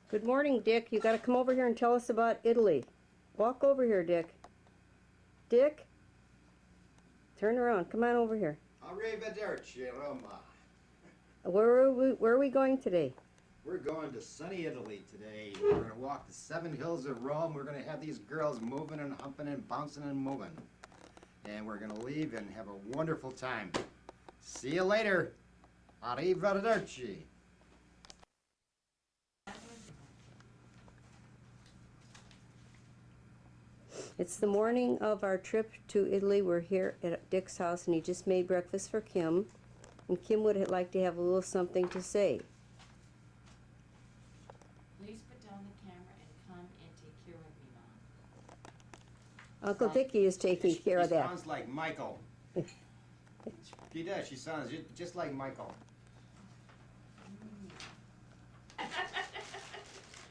Good morning, Dick. You got to come over here and tell us about Italy. Walk over here, Dick. Dick? Turn around. Come on over here. Arrivederci, Roma. Where are we going today? We're going to sunny Italy today. We're going to walk the 7 hills of Rome. We're going to have these girls moving and humping and bouncing and moving. And we're going to leave and have a wonderful time. See you later. Arrivederci. It's the morning of our trip to Italy. We're here at Dick's house, and he just made breakfast for Kim. And Kim would like to have a little something to say. Please put down the camera and come and take care of me, Mom. Uncle Dickie is taking care of She that. sounds like Michael. She does. She sounds just like Michael.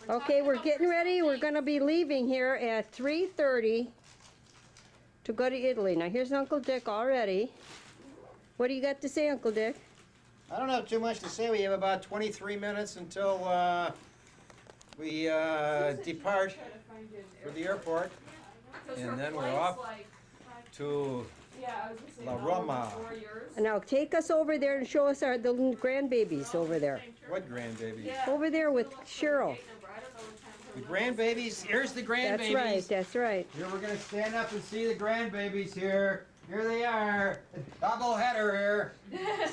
Okay, we're getting ready. We're going to be leaving here at 3:30 to go to Italy. Now, here's Uncle Dick already. What do you got to say, Uncle Dick? I don't have too much to say. We have about 23 minutes until we depart for the airport. And then we're off to La Roma. Now, take us over there and show us the little grandbabies over there. What grandbabies? Over there with Cheryl. The grandbabies. Here's the grandbabies. That's right, that's right. Here we're going to stand up and see the grandbabies here. Here they are. Double header here.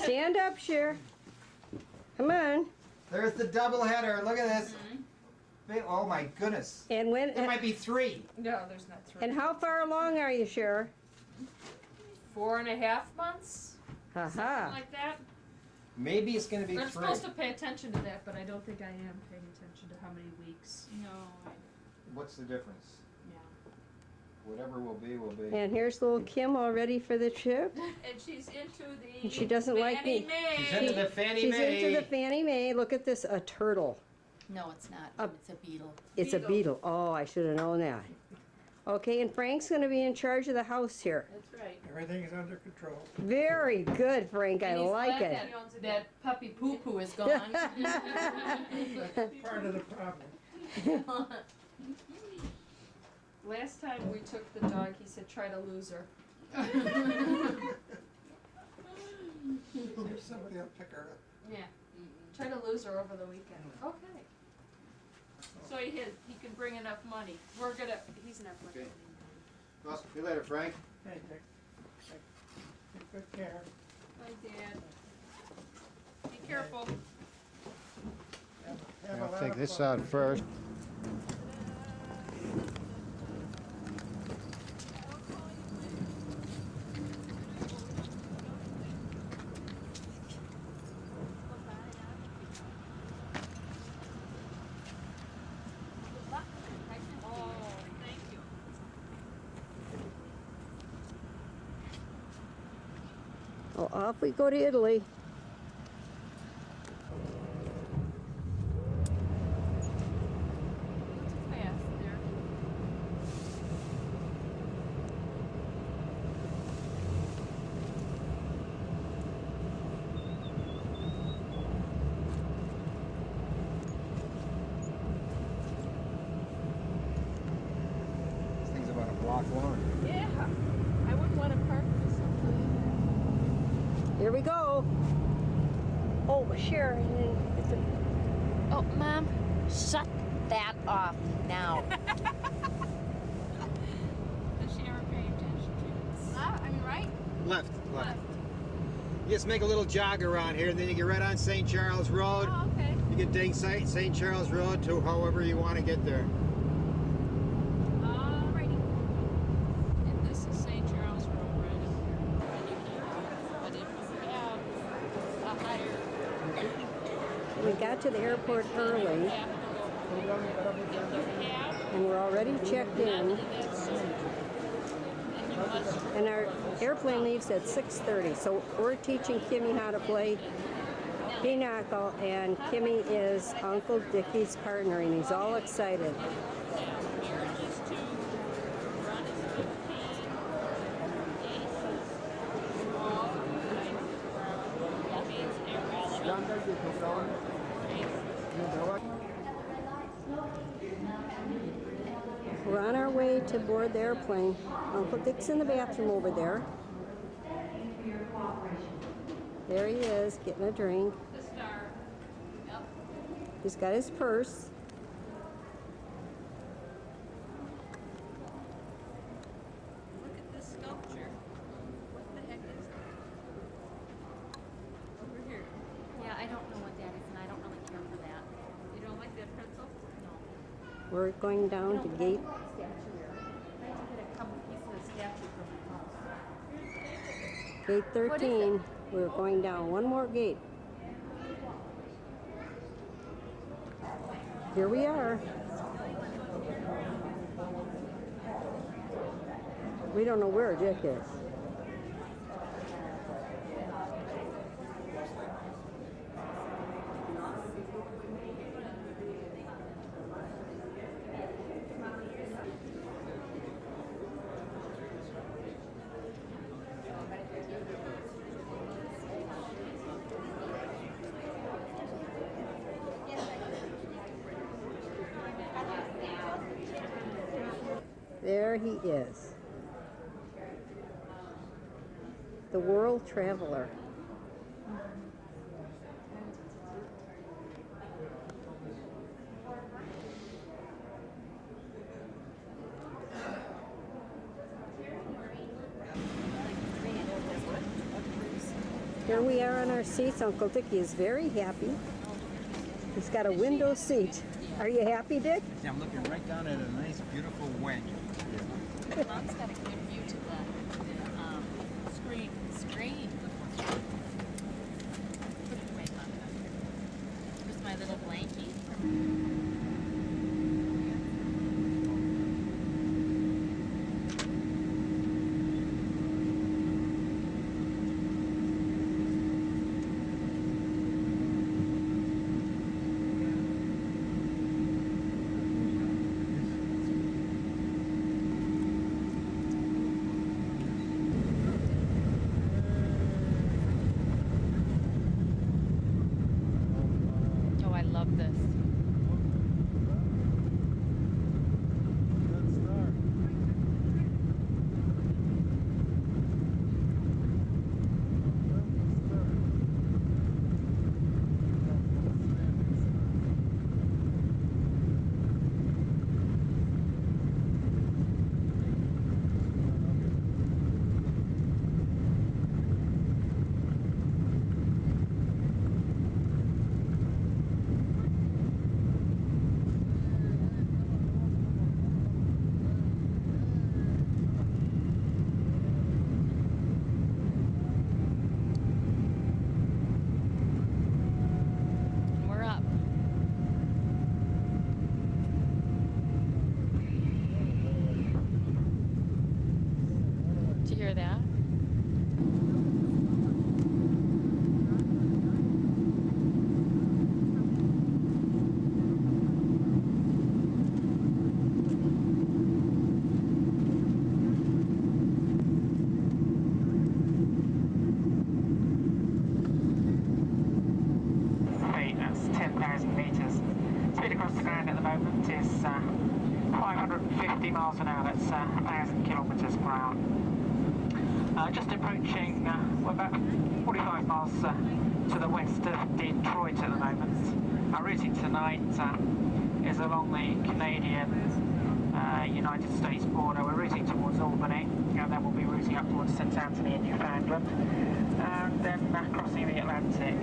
Stand up, Cher. Come on. There's the double header. Look at this. Oh my goodness. And when? There might be 3. No, there's not 3. And how far along are you, Cher? 4.5 months? Ha Something ha. like that. Maybe it's going to be I'm 3. supposed to pay attention to that, but I don't think I am paying attention to how many weeks. No, What's the difference? Yeah. Whatever will be, will be. And here's little Kim all ready for the trip. and she's into the And she doesn't like me. She's into the Fannie She's Mae. into the Fannie Mae. Look at this, a turtle. No, it's not. It's a beetle. It's a beetle. Oh, I should have known that. Okay, and Frank's going to be in charge of the house here. That's right. Everything is under control. Very good, Frank. I And he's like glad it. That puppy poo-poo is gone. That's part of the problem. Last time we took the dog, he said, try to lose her. If somebody will pick her up. Yeah. Try to lose her over the weekend. Okay. So he can bring enough money. He's not bringing Okay. Well, see you later, Frank. Hey, Dick. Take good care. Bye, Dad. Be careful. Have a I'll lot take of this fun. out first. Well, off we go to Italy. Fast there. This thing's about a block long. Yeah. I wouldn't want to park this someplace. Here we go. Oh, Cher. It's a, Oh, Mom, shut that off now. Does she ever pay attention to us? Right? Left. You just make a little jog around here, and then you get right on St. Charles Road. Oh, okay. You can take St. Charles Road to however you want to get there. Alrighty. And this is St. Charles Road right up here. Right up here. But if you have a higher we got to the airport early, have to go. If you have and we're already checked none in. of that surgery, then you must And our airplane leaves at 6:30, so we're teaching Kimmy how to play pinochle, and Kimmy is Uncle Dickie's partner, and he's all excited. marriage is to run as 15. Ace is small, nice brown. That means irrelevant. We're on our way to board the airplane. Uncle Dick's in the bathroom over there. There he is, getting a drink. The star. Yep. He's got his purse. Look at this sculpture. What the heck is that? Over here. Yeah, I don't know what that is, and I don't really care for that. You don't like that pencil? No. We're going down to gate. Statuary. I had to get a couple pieces of statue for my house. Gate 13. We're going down one more gate. Here we are. We don't know where Dick is. There he is. The world traveler. Here we are on our seats. Uncle Dickie is very happy. He's got a window seat. Are you happy, Dick? Yeah, I'm looking right down at a nice, beautiful wedge. Mom's got a good view to the screen. Screen. Put it away, Mom. Here's my little blankie. Oh, I love this. We're up. Did you hear that? Feet, that's 10,000 metres. Speed across the ground at the moment is 550 miles an hour, that's 1,000 kilometres per hour. Just approaching, we're about 45 miles to the west of Detroit at the moment. Our routing tonight is along the Canadian United States border. We're routing towards Albany, and then we'll be routing up towards St Anthony in Newfoundland, and then crossing the Atlantic.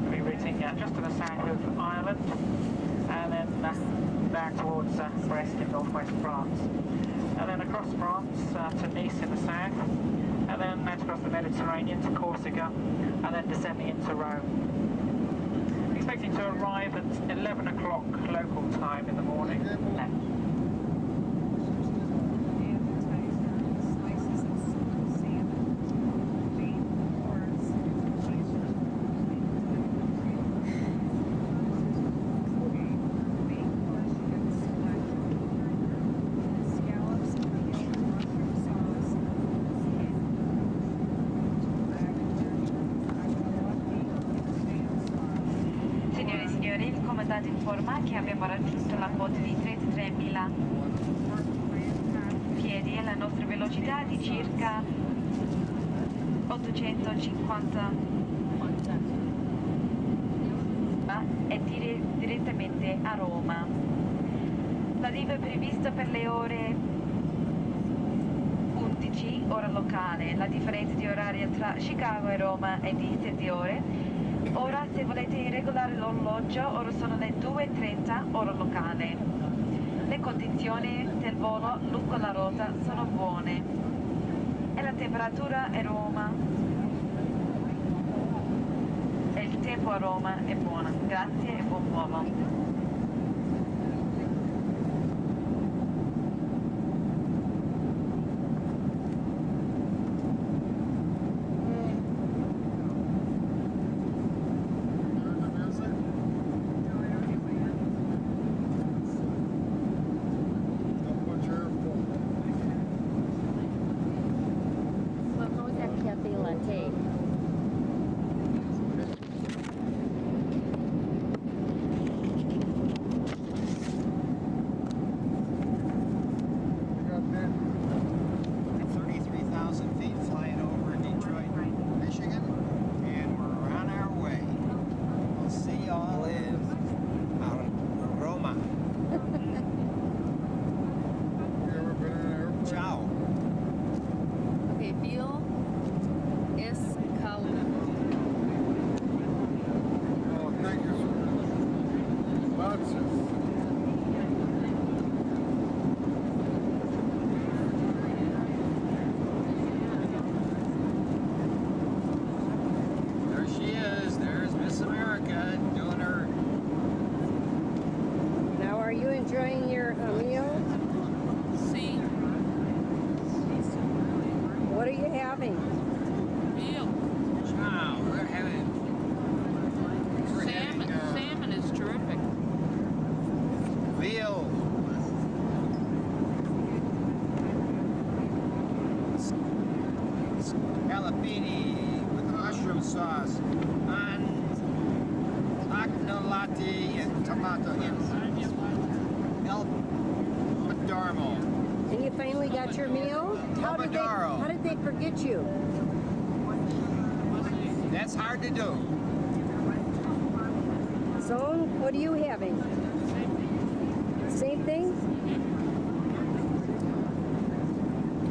We'll be routing just to the south of Ireland, and then down towards Brest in northwest France, and then across France to Nice in the south, and then out across the Mediterranean to Corsica, and then descending into Rome. Expecting to arrive at 11 o'clock local time in the morning. Signore e signori, il comando Dato informa che abbiamo raggiunto la quota di 33.000 piedi e la nostra velocità di circa 850 e direttamente a Roma. L'arrivo è previsto per le ore 11 ora locale. La differenza di orario tra Chicago e Roma è di 7 ore. Ora se volete regolare l'orologio, ora sono le 2:30 ora locale. Le condizioni del volo lungo la rotta sono buone e la temperatura a Roma e il tempo a Roma è buono. Grazie e buon volo. Well, how's that cafe latte? We're 33,000 feet flying over Detroit, Michigan, and we're on our way. We'll see y'all in Roma. Ciao. Okay, Bill S. Cullen. Oh, thank you, sir. Lots of. There she is. There's Miss America doing her. Now, are you enjoying your meal? See, What are you having? Bill. Ciao. We're having. Salmon. Salmon is terrific. Veal. Jalapeno with mushroom sauce on agnolotti and tomato in El Padarmo. And you finally got your meal? Pomodoro. How did they forget you? That's hard to do. So, what are you having? Same thing?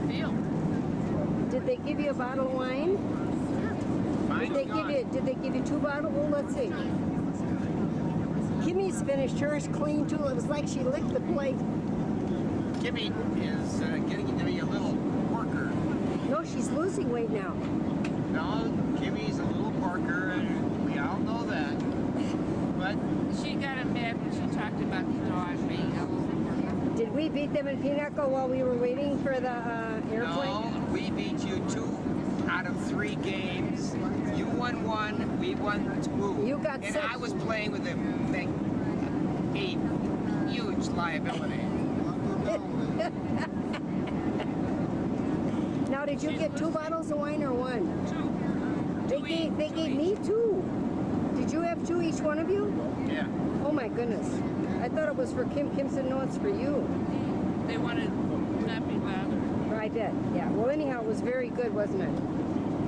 Bill. Did they give you a bottle of wine? Did they give you 2 bottles? Well, let's see. Kimmy's finished hers clean too. It was like she licked the plate. Kimmy is getting to be a little porker. No, she's losing weight now. No, Kimmy's a little porker, and we all know that. But She got him mad when she talked about the dog being a little. Did we beat them in Pinochle while we were waiting for the airplane? no, we beat you 2 out of 3 games. You won 1, we won 2. You got and such- I was playing with a huge liability. Now, did you get 2 bottles of wine or 1? 2. They gave me 2. Did you have 2 each one of you? Yeah. Oh my goodness. I thought it was for Kim. Kim said no, it's for you. They wanted not be bothered. I bet. Yeah. Well, anyhow, it was very good, wasn't it?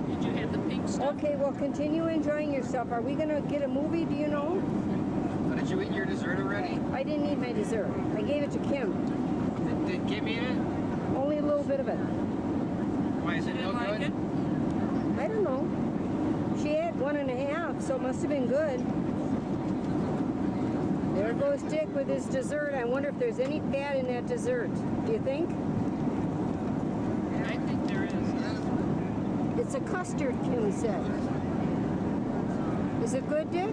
Did you have the pink stuff? Okay, well, continue enjoying yourself. Are we going to get a movie? Do you know? But did you eat your dessert already? I didn't eat my dessert. I gave it to Kim. Did Kim eat it? Only a little bit of it. Why is it no Didn't like good? it? I don't know. She had 1.5, so it must have been good. There goes Dick with his dessert. I wonder if there's any fat in that dessert. Do you think? I think there is. It's a custard, Kim said. Is it good, Dick?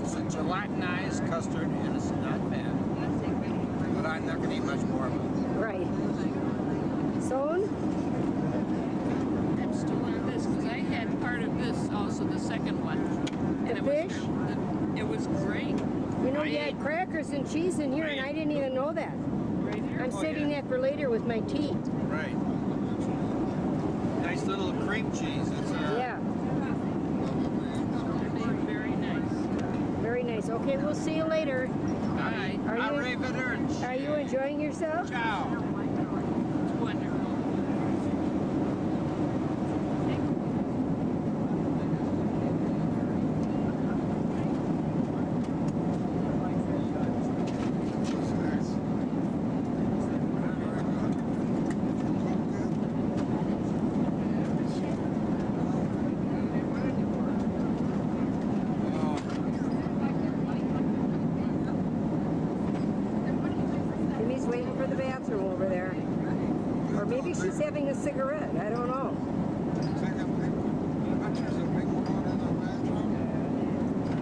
It's a gelatinized custard, and it's not bad. But I'm not going to eat much more of it. Right. Son? I'm still on this because I had part of this also, the second one. The it fish? It was great. You know, you had crackers and cheese in here, and I didn't even know that. Right here. I'm Oh, saving yeah. that for later with my tea. Right. Nice little cream cheese. It's Yeah. They're very nice. Okay, we'll see you later. Bye. Are you enjoying yourself? Ciao. It's wonderful. Jimmy's waiting for the bathroom over there. Or maybe she's having a cigarette. I don't know. Pictures of people going in the bathroom.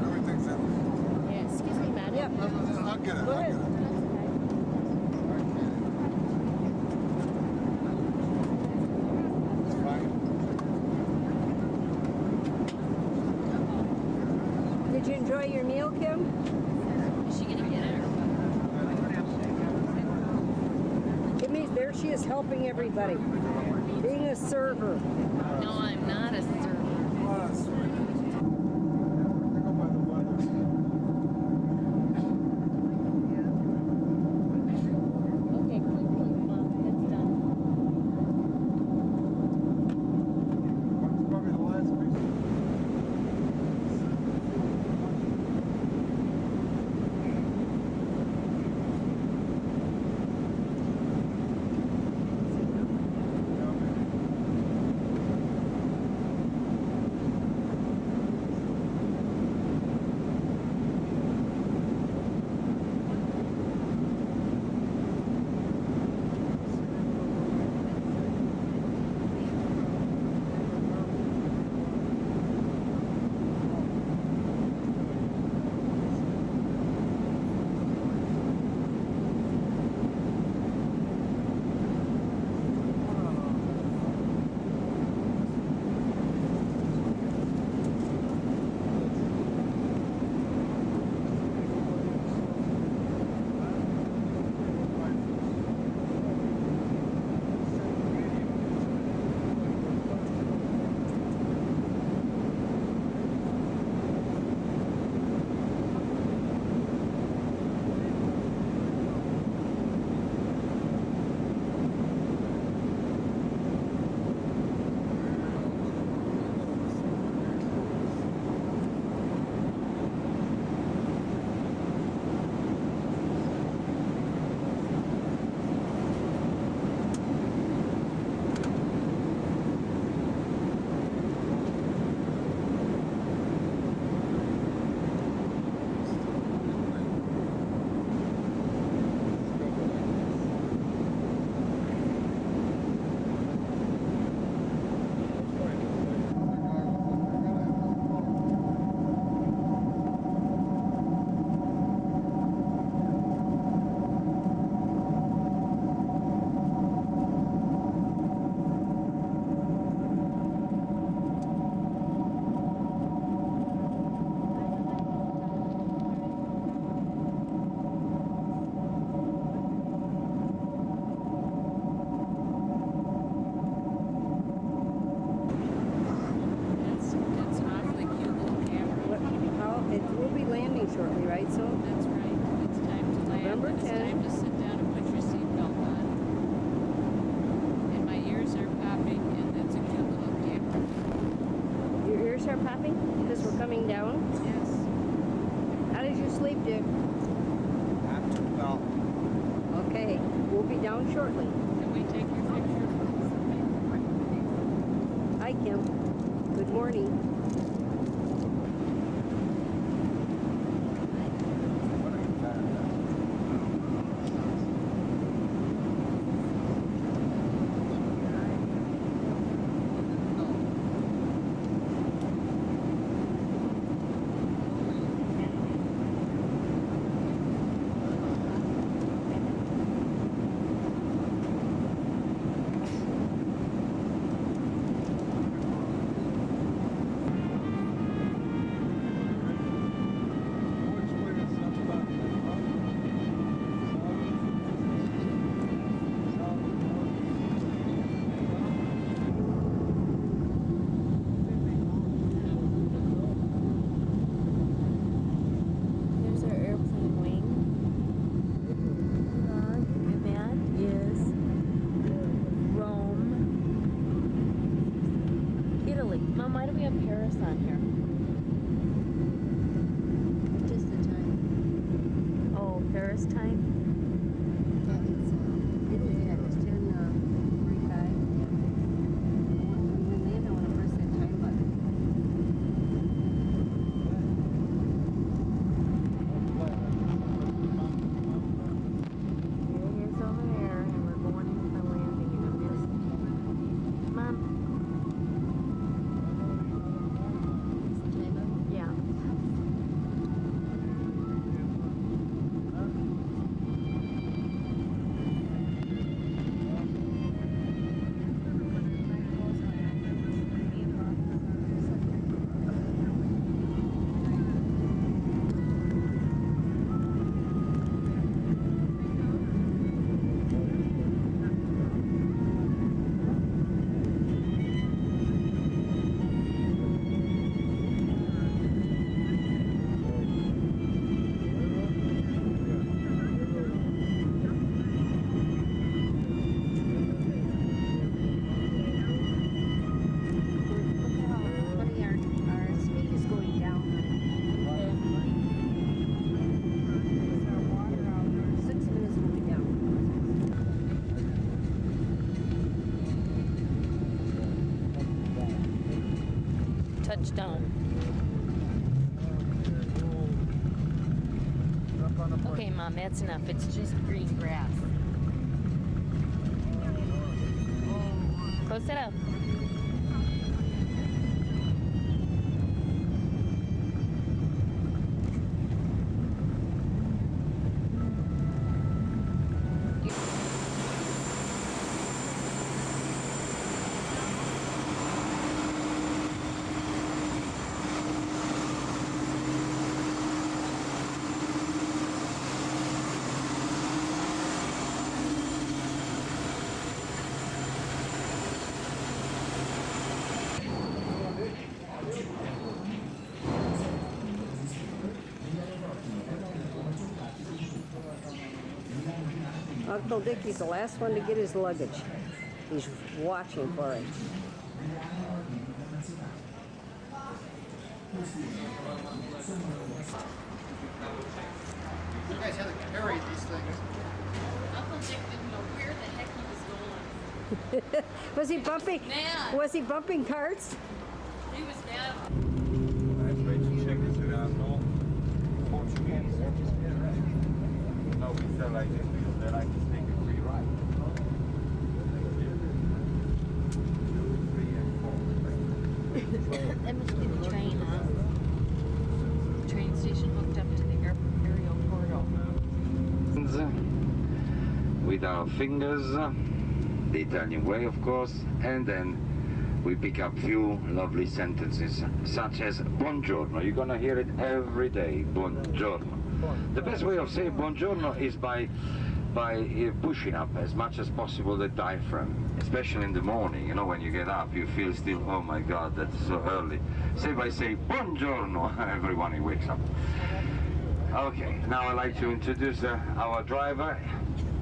Everything's in. Yeah, excuse me, madam. Yep. I'll get it. Go I'll ahead. get it. It's fine. Did you enjoy your meal, Kim? Is she gonna get it or what? Jimmy's there. She is helping everybody. Being a server. No, I'm not a server. Oh, that's sweet. They go by the weather. Okay, quick, Mom. That's done. It's probably the last piece. That's an awfully cute little camera. How it will be landing shortly, right? So That's right. It's time to land. Number and it's 10. time to sit down and put your seatbelt on. And my ears are popping, and that's a cute little camera. your ears are popping because we're coming down. Yes. How did you sleep, Dick? Not too well. Okay, we'll be down shortly. Can we take your picture? Hi, Kim. Good morning. on here? What is the time? Oh, Paris time? Yeah, it's 10:45. When they don't want to press that time button. It is over there, and we're going into the landing in a minute. Mom? Is the time up? Yeah. Honey, our speed is going down. 6 minutes will be down. Touchdown. Okay, Mom, that's enough. It's just green grass. Close it up. Uncle Dickie's the last one to get his luggage. He's watching for it. You guys had to carry these things. Uncle Dick didn't know where the heck he was going. Was he bumping? Man. Was he bumping carts? He was mad. Nice way to check it out, no? Portuguese. No, we sell like this because they like to take a free ride. 2, 3, and 4. That must be the train, huh? The train station hooked up to the aerial portal. With our fingers, the Italian way of course, and then we pick up few lovely sentences such as buongiorno. You're gonna hear it every day, buongiorno. The best way of saying buongiorno is by pushing up as much as possible the diaphragm, especially in the morning. You know, when you get up, you feel still, oh my God, that's so early. Say by say buongiorno, everyone wakes up. Okay, now I'd like to introduce our driver,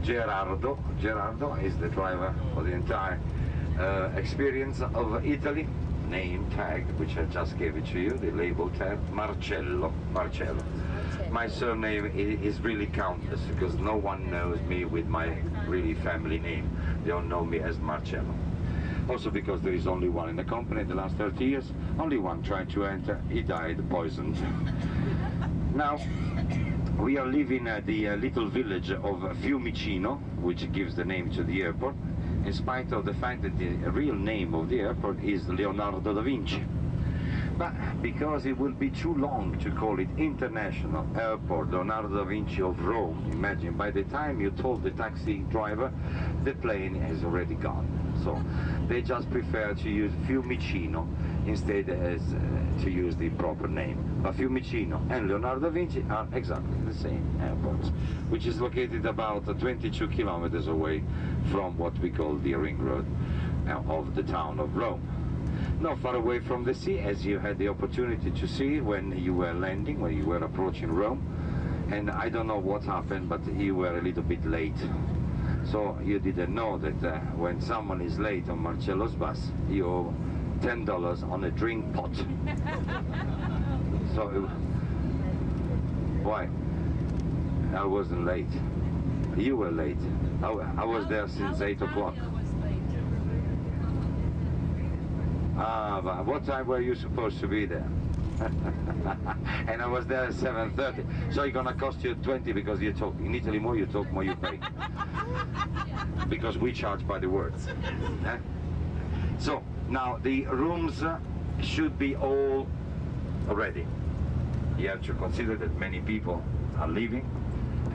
Gerardo. Gerardo is the driver for the entire experience of Italy. Name tag, which I just gave it to you, the label tag, Marcello. Marcello. My surname is really countless because no one knows me with my really family name. They don't know me as Marcello. Also because there is only one in the company in the last 30 years. Only one tried to enter, he died poisoned. Now, we are leaving the little village of Fiumicino, which gives the name to the airport, in spite of the fact that the real name of the airport is Leonardo da Vinci. But because it will be too long to call it International Airport Leonardo da Vinci of Rome, imagine by the time you told the taxi driver, the plane has already gone. So they just prefer to use Fiumicino instead as to use the proper name. But Fiumicino and Leonardo da Vinci are exactly the same airports, which is located about 22 kilometers away from what we call the ring road of the town of Rome. Not far away from the sea, as you had the opportunity to see when you were landing, when you were approaching Rome. And I don't know what happened, but you were a little bit late. So you didn't know that when someone is late on Marcello's bus, you $10 on a drink pot. So, why? I wasn't late. You were late. I was there since 8 o'clock. Ah, but what time were you supposed to be there? And I was there at 7:30. So it's gonna cost you 20 because you talk. In Italy, more you talk, more you pay. Because we charge by the words. Eh? So now the rooms should be all ready. You have to consider that many people are leaving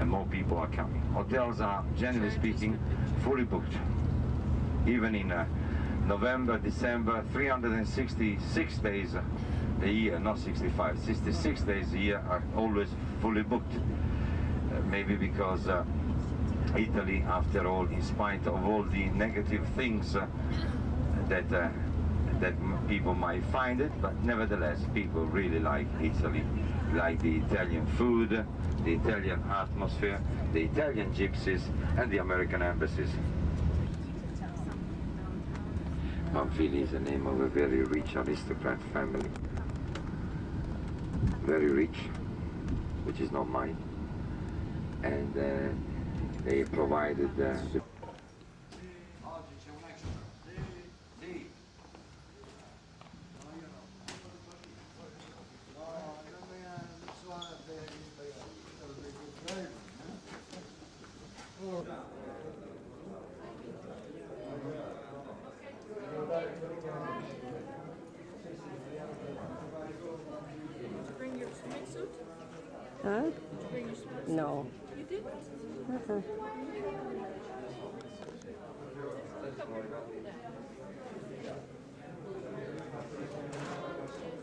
and more people are coming. Hotels are, generally speaking, fully booked. Even in November, December, 366 days a year, not 65, 66 days a year are always fully booked. Maybe because Italy, after all, in spite of all the negative things that people might find it, but nevertheless, people really like Italy, like the Italian food, the Italian atmosphere, the Italian gypsies, and the American embassies. Pamphili is the name of a very rich aristocrat family. Very rich, which is not mine. And they provided the... Bring your swimming suit? Huh? Did you bring your swimming suit? No. You didn't? Uh-huh.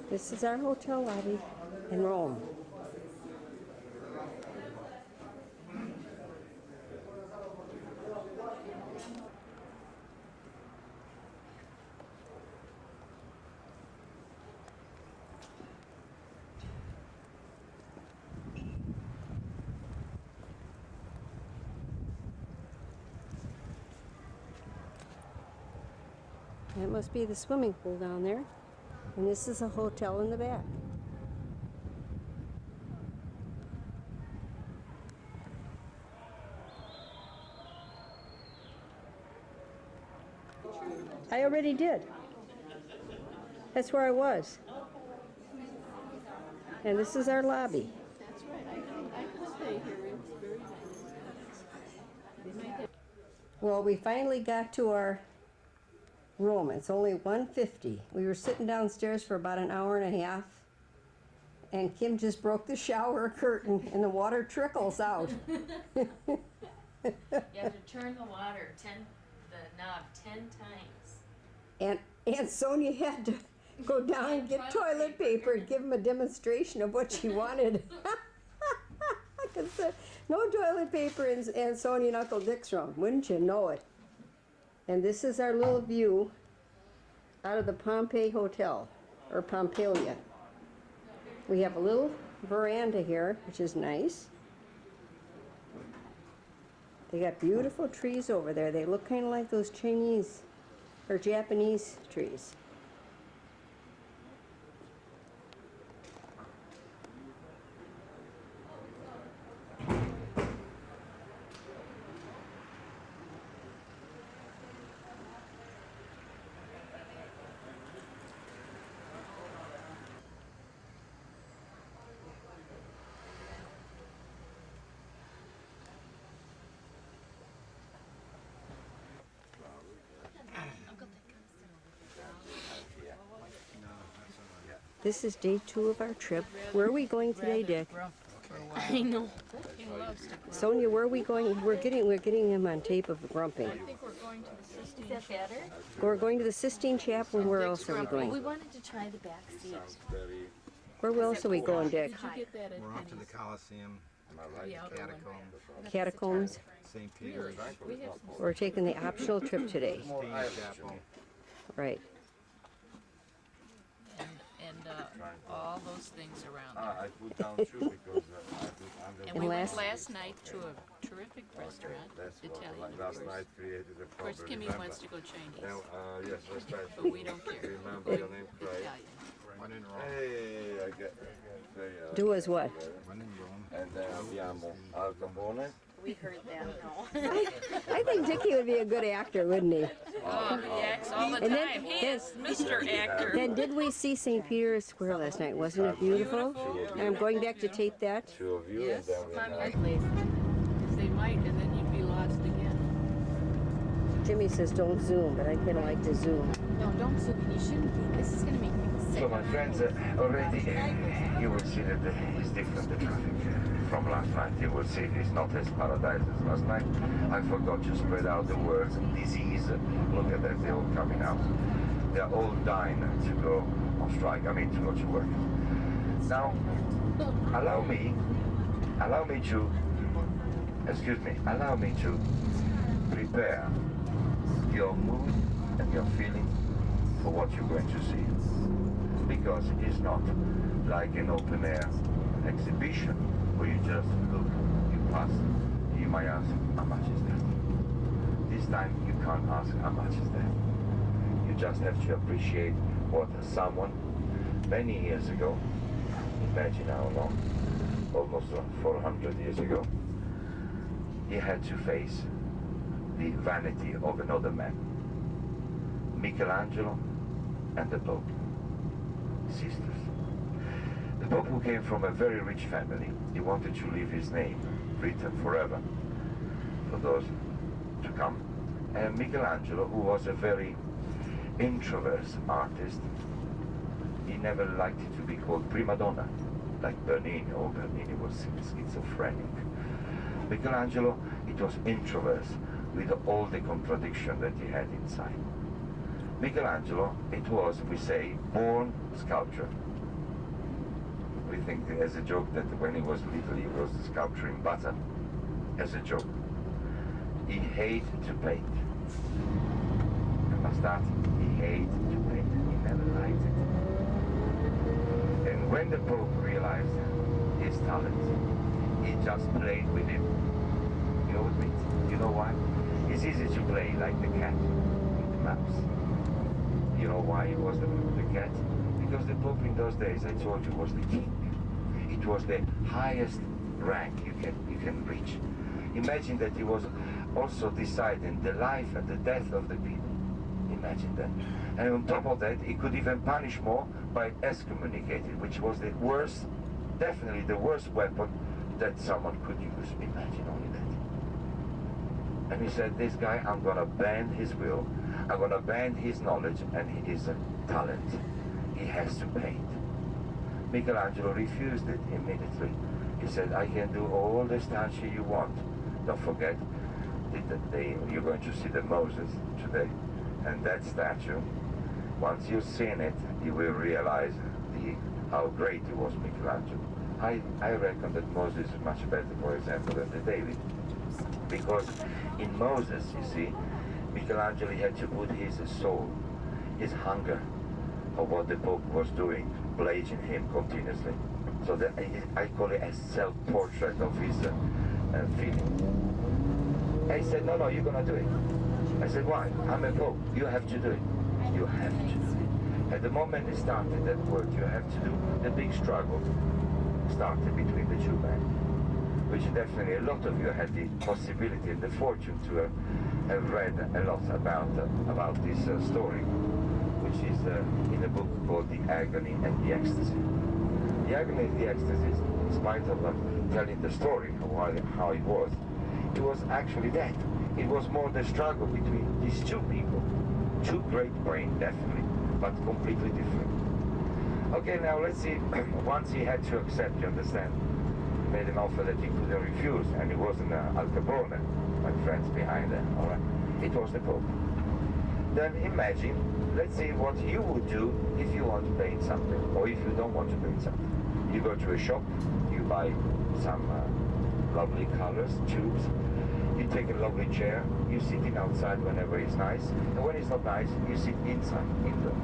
This is our hotel lobby in Rome. That must be the swimming pool down there. And this is a hotel in the back. I already did. That's where I was. And this is our lobby. That's right. I can stay here. It's very nice. Well, we finally got to our room. It's only 1:50. We were sitting downstairs for about an hour and a half, and Kim just broke the shower curtain and the water trickles out. You have to turn the knob 10 times. And Sonia had to go down and get toilet paper and give him a demonstration of what she wanted. Because no toilet paper in Sonia and Uncle Dick's room, wouldn't you know it? And this is our little view out of the Pompeii Hotel, or Pompelia. We have a little veranda here, which is nice. They got beautiful trees over there. They look kind of like those Chinese or Japanese trees. This is day 2 of our trip. Where are we going today, Dick? I know. He loves to grow. Sonia, where are we going? We're getting him on tape of grumping. I think we're going to the Sistine. Is that better? We're going to the Sistine Chapel. Where else are we We going? wanted to try the back seat. Where else are we going, Dick? Did you get that at We're off to the Penny's? Coliseum, The outer one. Catacombs, Catacombs. St. Peter's, We have some. We're taking the optional trip today. Sistine Chapel. Right. And all those nice things around Ah, there. I put down two because I put under. And we went last- last night to a terrific restaurant, That's what Italian, of last course. night created a Of course, problem. Kimmy remember? wants to go Chinese, Now, yes, that's right. but we don't care. Remember We're your name, Craig? Italian. Hey, I get. Do as what? And then abbiamo Al Capone. We heard that, no. I think Dickie would be a good actor, wouldn't he? Oh, he acts all the And then- time. He then- is Mr. Actor. Then did we see St. Peter's Square last night? Wasn't it beautiful? And I'm going back to tape that. Two of you, Yes. and then we have. Because they might, and then you'd be lost again. Jimmy says don't zoom, but I kind of like to zoom. No, don't zoom in. You shouldn't be. This is going to make people sick. So my friends, already you will see that it's different, the traffic from last night. You will see it's not as paradise as last night. I forgot to spread out the words disease. Look at that, they're all coming out. They're all dying to go on strike, to go to work. Now, allow me to prepare your mood and your feeling for what you're going to see. Because it's not like an open air exhibition where you just look, you pass, you might ask, how much is that? This time you can't ask how much is that. You just have to appreciate what someone many years ago, imagine how long, almost 400 years ago, he had to face the vanity of another man, Michelangelo and the Pope, sisters. The Pope, who came from a very rich family, he wanted to leave his name written forever for those to come. And Michelangelo, who was a very introvert artist, he never liked it to be called prima donna, like Bernini. Oh, Bernini was schizophrenic. Michelangelo, it was introvert with all the contradiction that he had inside. Michelangelo, it was, we say, born sculptor. We think as a joke that when he was little he was sculpturing butter, as a joke. He hated to paint. I must start, he hated to paint, he never liked it. And when the Pope realized his talent, he just played with him. You know, you know why? It's easy to play like the cat with the mouse. You know why it was the cat? Because the Pope in those days, I told you, was the king. It was the highest rank you can reach. Imagine that he was also deciding the life and the death of the people. Imagine that. And on top of that, he could even punish more by excommunicating, which was the worst, definitely the worst weapon that someone could use. Imagine only that. And he said, this guy, I'm going to ban his will. I'm going to ban his knowledge and his talent. He has to paint. Michelangelo refused it immediately. He said, I can do all the statue you want. Don't forget, you're going to see the Moses today. And that statue, once you've seen it, you will realize how great it was, Michelangelo. I reckon that Moses is much better, for example, than the David. Because in Moses, you see, Michelangelo had to put his soul, his hunger of what the Pope was doing, blazing him continuously. So that I call it a self-portrait of his feeling. And he said, no, you're going to do it. I said, why? I'm a Pope. You have to do it. You have to do it. At the moment it started, that word you have to do, the big struggle started between the two men. Which definitely a lot of you had the possibility and the fortune to have read a lot about this story, which is in a book called The Agony and the Ecstasy. The Agony and the Ecstasy, in spite of telling the story of how it was actually that. It was more the struggle between these two people, two great brains, definitely, but completely different. Okay, now let's see. Once he had to accept, you understand, made an offer that he couldn't refuse, and it wasn't Al Capone, my friends behind there, all right? It was the Pope. Then imagine, let's see what you would do if you want to paint something, or if you don't want to paint something. You go to a shop, you buy some lovely colors, tubes, you take a lovely chair, you sit in outside whenever it's nice, and when it's not nice, you sit inside, indoor.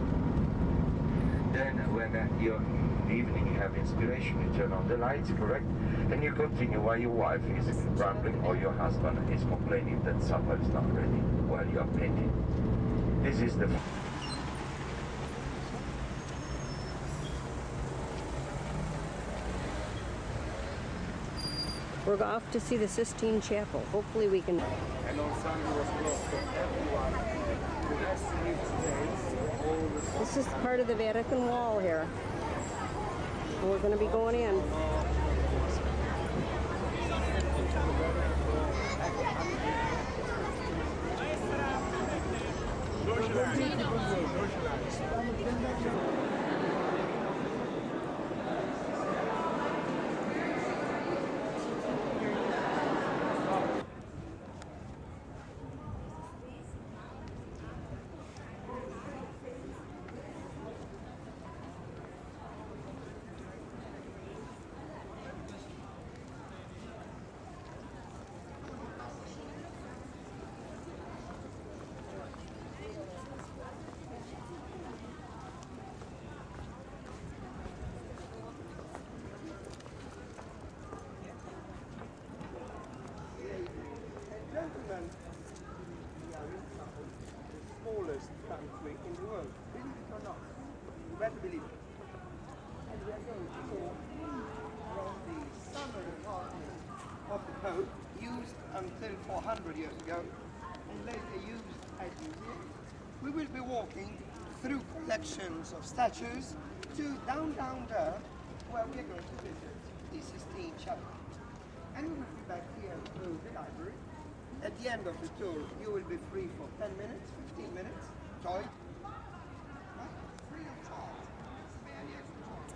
Then when you're in the evening, you have inspiration, you turn on the lights, correct? And you continue while your wife is rambling or your husband is complaining that supper is not ready while you are painting. This is the... We're off to see the Sistine Chapel. Hopefully we can... And on Sunday was closed, so everyone who has to leave today, all the... This is part of the Vatican Wall here. And we're going to be going in. Gentlemen, we are in Stockholm, the smallest country in the world. Believe it or not, you better believe it. And we are going to talk from the summer apartment of the Pope, used until 400 years ago, and later used as museum. We will be walking through collections of statues to down there, where we are going to visit the Sistine Chapel. And we will be back here through the library. At the end of the tour, you will be free for 10 minutes, 15 minutes. Toy. Free of charge. Barely extra charge.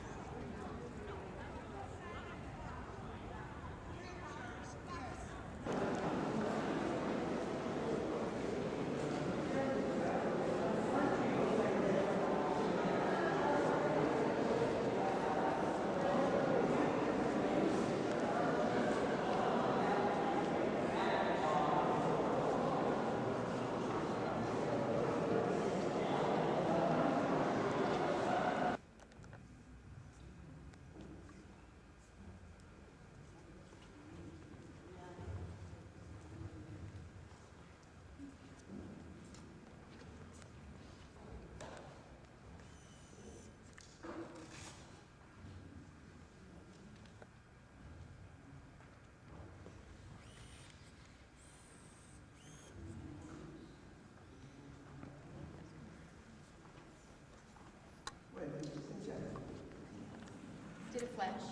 Did it flash?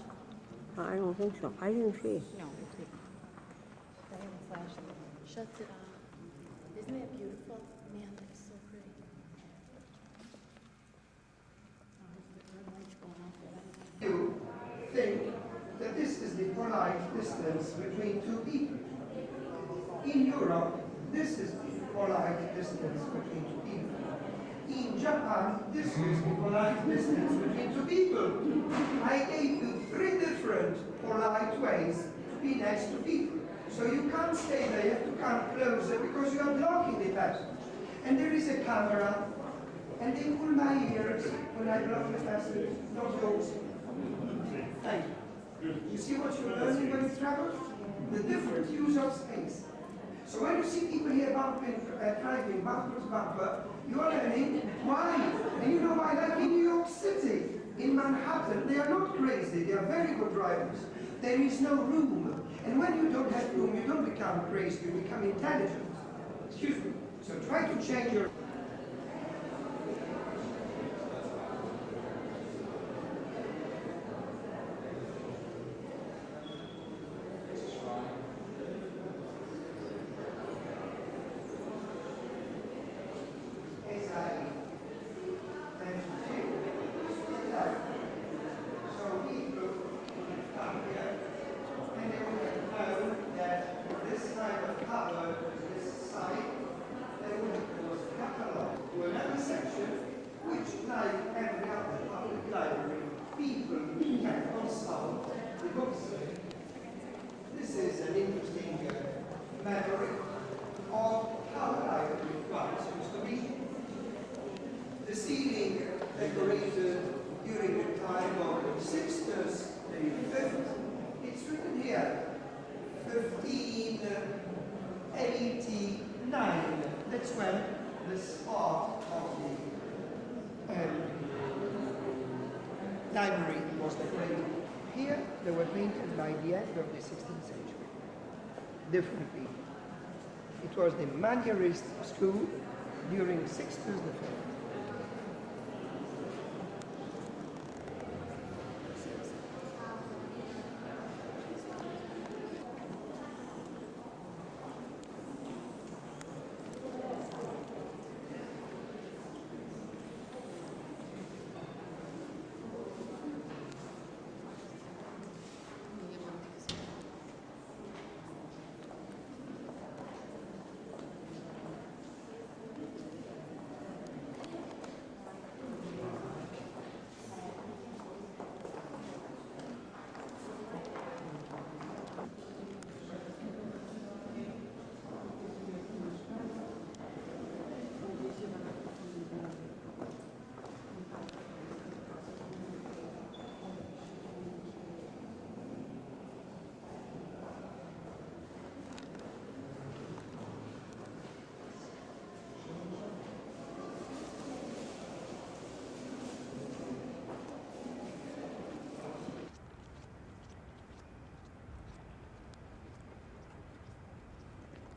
I don't think so. I didn't see. No, it didn't. I haven't flashed it. Shuts it off. Isn't that beautiful? Man, that is so pretty. You think that this is the polite distance between two people. In Europe, this is the polite distance between two people. In Japan, this is the polite distance between two people. I gave you 3 different polite ways to be next to people. So you can't stay there, you have to come closer because you are blocking the passage. And there is a camera, and they pull my ears when I block the passage, not yours. Thank you. You see what you're learning when you travel? The different use of space. So when you see people here driving bumper to bumper, you are learning why. And you know why? Like in New York City, in Manhattan, they are not crazy. They are very good drivers. There is no room. And when you don't have room, you don't become crazy. You become intelligent. Excuse me. So try to change your... when the spot of the library was decorated. Here they were painted by the end of the 16th century, differently. It was the Manierist school during Sixtus V.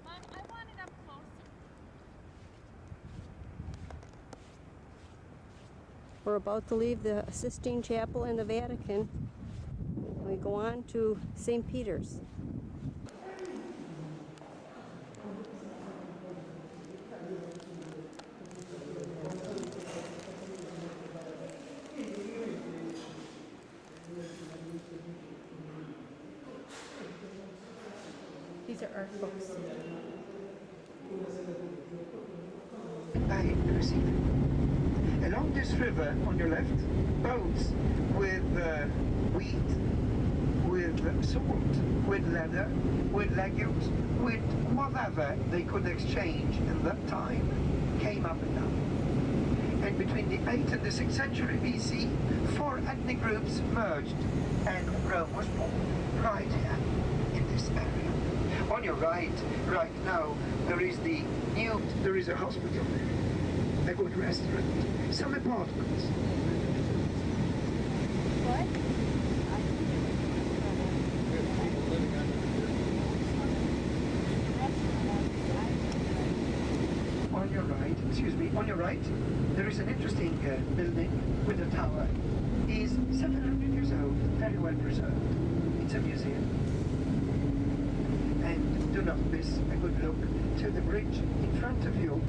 Mom, I want it up closer. We're about to leave the Sistine Chapel in the Vatican. We go on to St. Peter's. These are art books. I perceive. Along this river on your left, boats with wheat, with salt, with leather, with legumes, with whatever they could exchange in that time, came up and down. And between the 8th and the 6th century BC, 4 ethnic groups merged, and Rome was born right here in this area. On your right now, there is a hospital, a good restaurant, some apartments. What? On your right, there is an interesting building with a tower. Is 700 years old, very well preserved. It's a museum. And do not miss a good look to the bridge in front of you.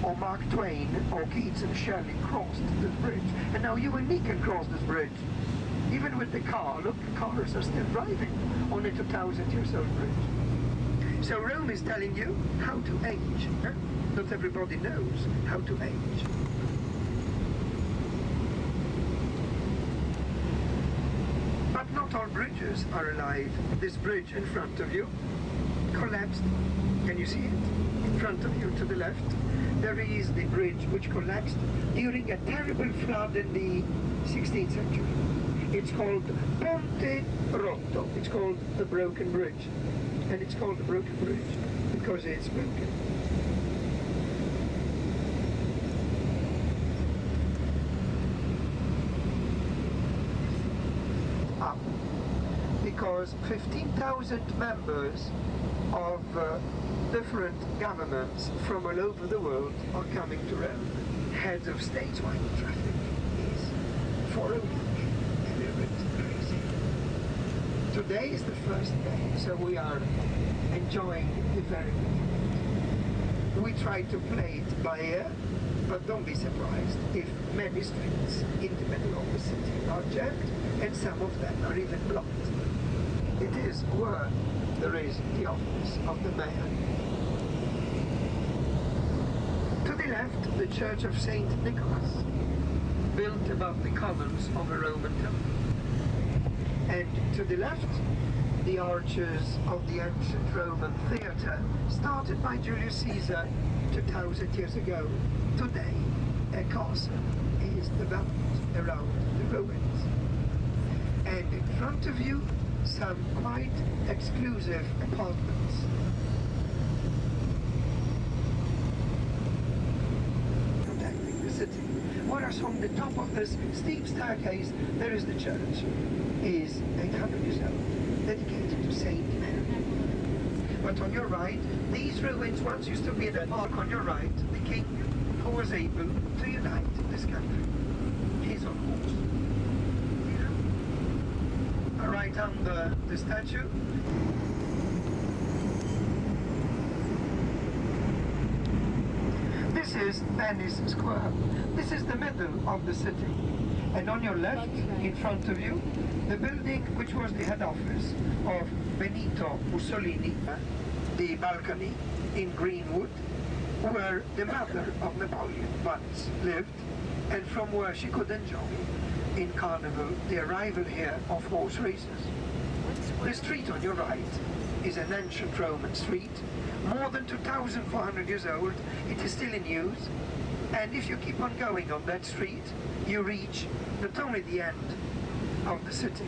Or Mark Twain or Keats and Shelley crossed this bridge. And now you and me can cross this bridge. Even with the car, look, cars are still driving on a 2,000 years old bridge. So Rome is telling you how to age. Huh? Not everybody knows how to age. But not all bridges are alive. This bridge in front of you collapsed. Can you see it? In front of you to the left, there is the bridge which collapsed during a terrible flood in the 16th century. It's called Ponte Rotto. It's called the broken bridge. And it's called the broken bridge because it's broken. Up. Because 15,000 members of different governments from all over the world are coming to Rome. Heads of states, while the traffic is for a week. Crazy. Today is the first day, so we are enjoying the very beginning. We try to play it by ear, but don't be surprised if many streets in the middle of the city are jammed and some of them are even blocked. It is where there is the office of the mayor. To the left, the Church of St. Nicholas, built above the columns of a Roman temple. And to the left, the arches of the ancient Roman theatre, started by Julius Caesar 2,000 years ago. Today, a castle is developed around the ruins. And in front of you, some quite exclusive apartments. across from the top of this steep staircase, there is the church. Is 800 years old, dedicated to Saint Mary. But on your right, these ruins once used to be the park. On your right, the king who was able to unite this country. He's on horse. Right under the statue. This is Venice Square. This is the middle of the city. And on your left, in front of you, the building which was the head office of Benito Mussolini, the balcony in Greenwood, where the mother of Napoleon once lived, and from where she could enjoy in Carnival the arrival here of horse races. The street on your right is an ancient Roman street, more than 2,400 years old. It is still in use, and if you keep on going on that street, you reach not only the end of the city,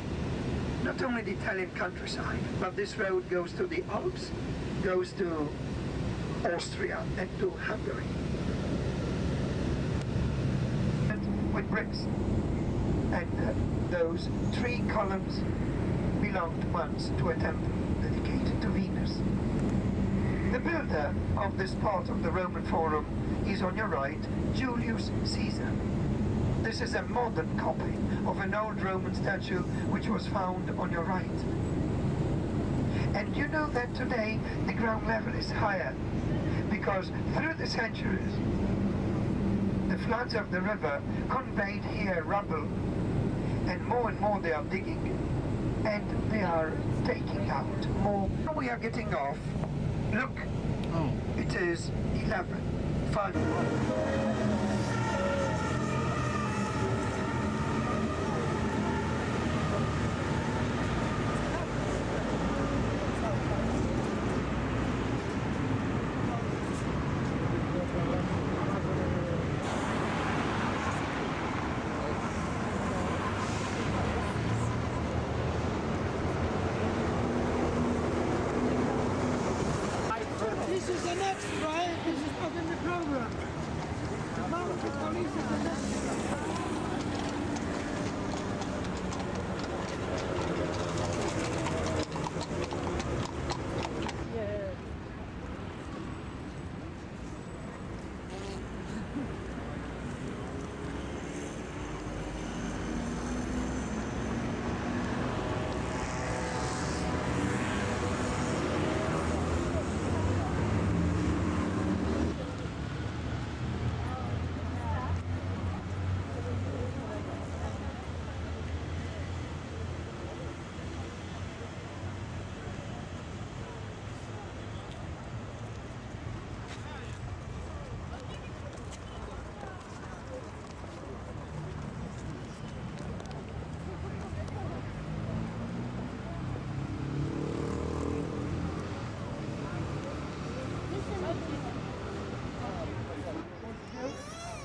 not only the Italian countryside, but this road goes to the Alps, goes to Austria and to Hungary. And with bricks. And those 3 columns belonged once to a temple dedicated to Venus. The builder of this part of the Roman Forum is on your right, Julius Caesar. This is a modern copy of an old Roman statue which was found on your right. And you know that today the ground level is higher because through the centuries the floods of the river conveyed here rubble, and more they are digging, and they are taking out more. We are getting off. Look, it is 11:05. This is the next, right? This is not in the program. Mounted police is the next.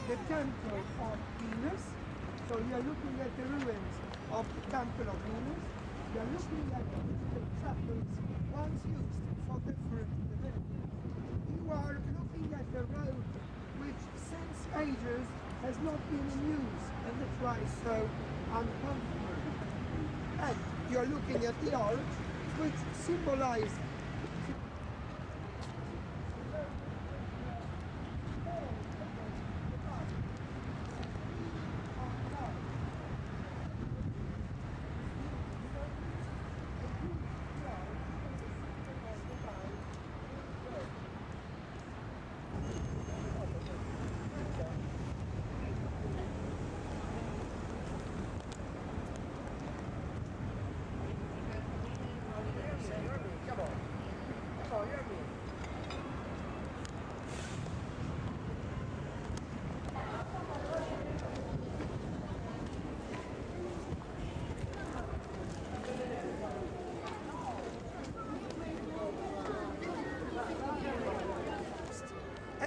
The temple of Venus. So you are looking at the ruins of the temple of Venus. You are looking at the chapels once used for the fruit divinity. You are looking at the road which since ages has not been in use, and that's why it's so uncomfortable. And you are looking at the arch which symbolizes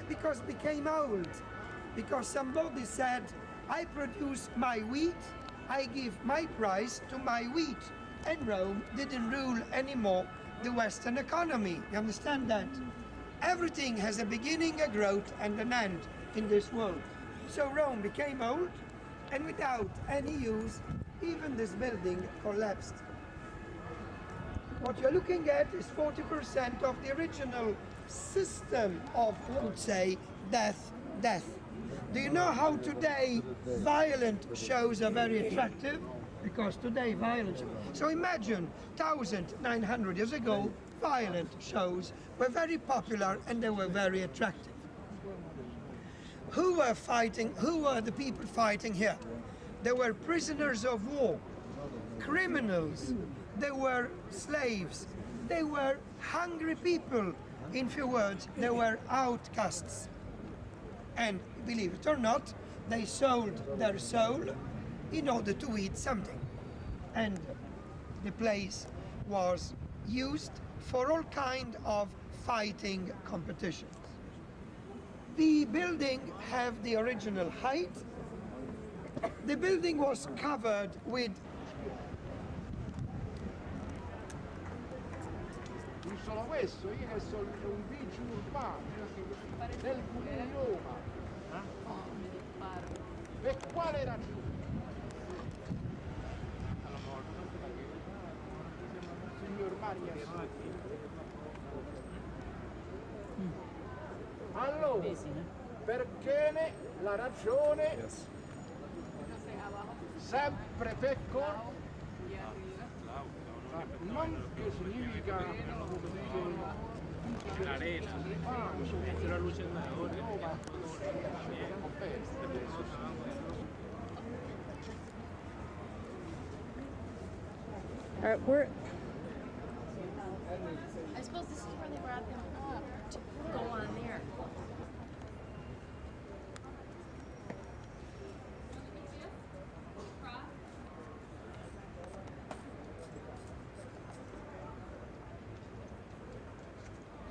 because it became old, because somebody said, I produce my wheat, I give my price to my wheat, and Rome didn't rule anymore the Western economy. You understand that? Everything has a beginning, a growth, and an end in this world. So Rome became old, and without any use, even this building collapsed. What you're looking at is 40% of the original system of, I would say, death. Do you know how today violent shows are very attractive? Because today violent shows. So imagine 1,900 years ago, violent shows were very popular and they were very attractive. Who were fighting? Who were the people fighting here? They were prisoners of war, criminals, they were slaves, they were hungry people. In few words, they were outcasts. And believe it or not, they sold their soul in order to eat something. And the place was used for all kind of fighting competitions. The building have the original height. The building was covered with non solo questo, io che sono un vigile urbano del comune di Roma. Per quale ragione? Signor Magna. Allora, perché la ragione sempre per non che significa l'arena, c'è la luce All right, we're I suppose this is where they brought them up to go on there.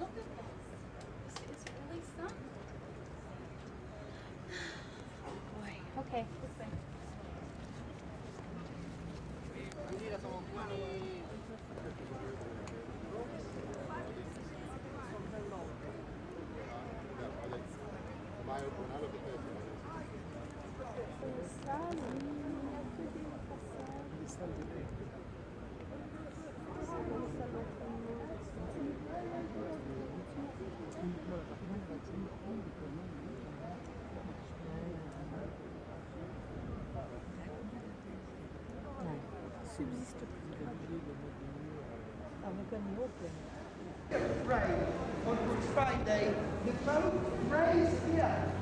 Look at this. It's really something. Boy. Okay, this way. pray on Good Friday. The Pope prays here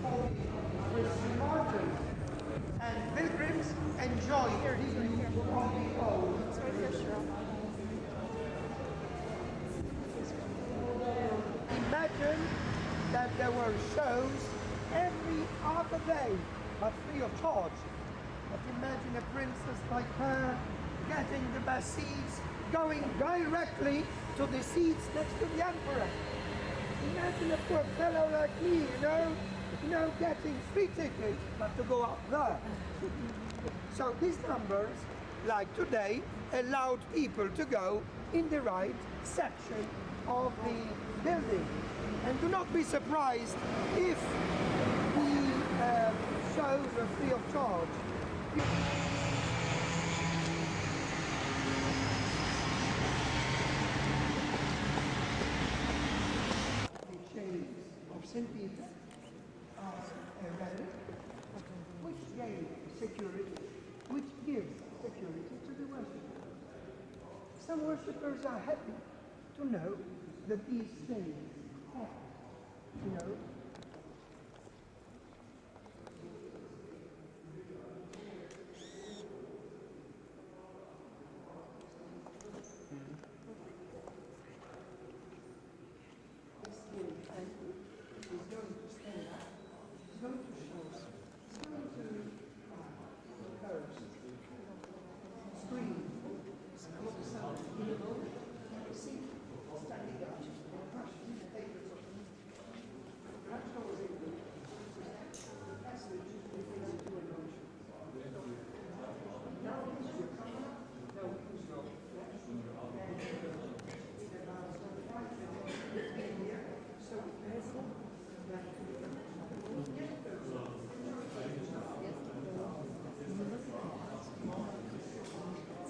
for the Christian martyrs, and pilgrims enjoy the view of the old. Imagine that there were shows every other day, but free of charge. But imagine a princess like her getting the best seats, going directly to the seats next to the emperor. Imagine a poor fellow like me, you know, getting free tickets, but to go up there. So these numbers, like today, allowed people to go in the right section of the building. And do not be surprised if the shows are free of charge. The chains of St. Peter are embedded, which gave security, which gives security to the worshippers. Some worshippers are happy to know that these things happen, you know.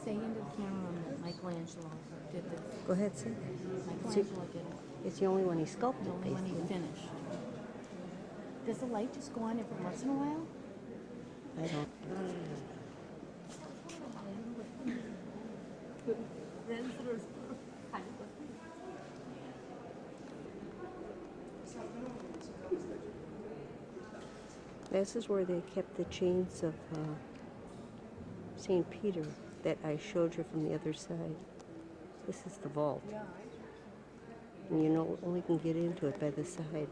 say into the camera that Michelangelo did this. Go ahead, sir. Michelangelo did it. It's the only one he sculpted, The only one he basically. finished. Does the light just go on every once in a while? I don't. This is where they kept the chains of St. Peter that I showed you from the other side. This is the vault. And you know, only can get into it by the side.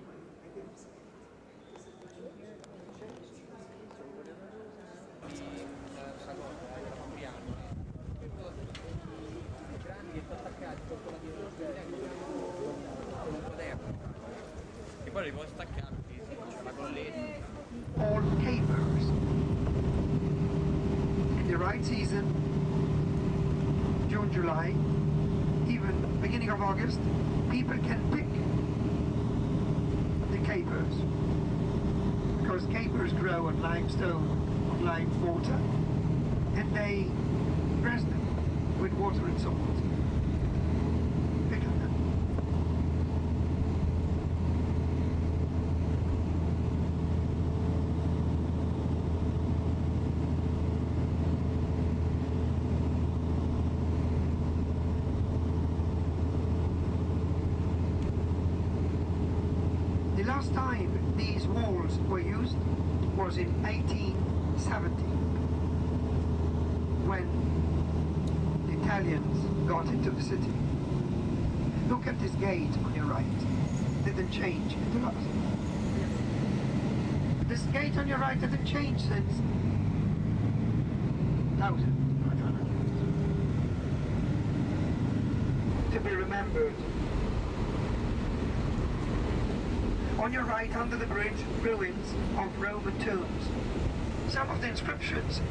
All capers. In the right season, June, July, even beginning of August, people can pick the capers. Because capers grow on limestone, on lime water, and they press them with water and salt. Pick them. The last time these walls were used was in 1870, when the Italians got into the city. Look at this gate on your right. Didn't change in the last. This gate on your right didn't change since 1000. To be remembered. On your right, under the bridge, ruins of Roman tombs. Some of the inscriptions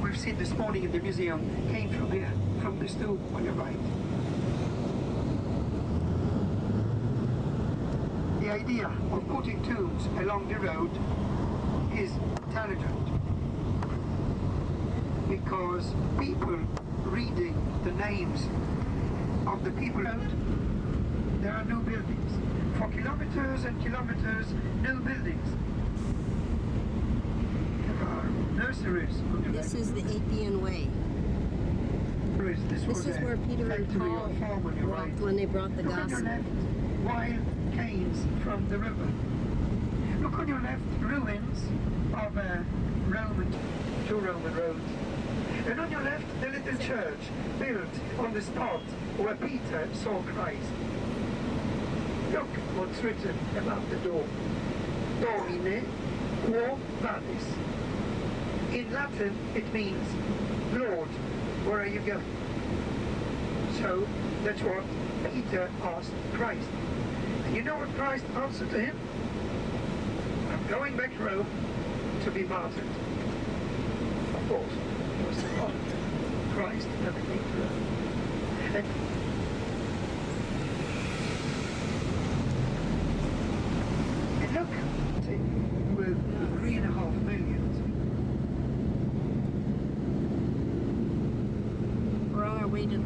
we've seen this morning in the museum came from here, from this tomb on your right. The idea of putting tombs along the road is intelligent, because people reading the names of the people out, there are no buildings. For kilometers and kilometers, no buildings. There are nurseries. This is the Apian Way. This is where Peter and Paul walked when they brought the Look on your gospel. left, wild canes from the river. Look on your left, ruins of two Roman roads. And on your left, the little church built on the spot where Peter saw Christ. Look what's written above the door. Domine quo vadis. In Latin, it means, Lord, where are you going? So, that's what Peter asked Christ. And you know what Christ answered to him? I'm going back to Rome to be martyred. Of course, he was the God. Christ never came to Rome. And look, see, with 3.5 million. We're on our way to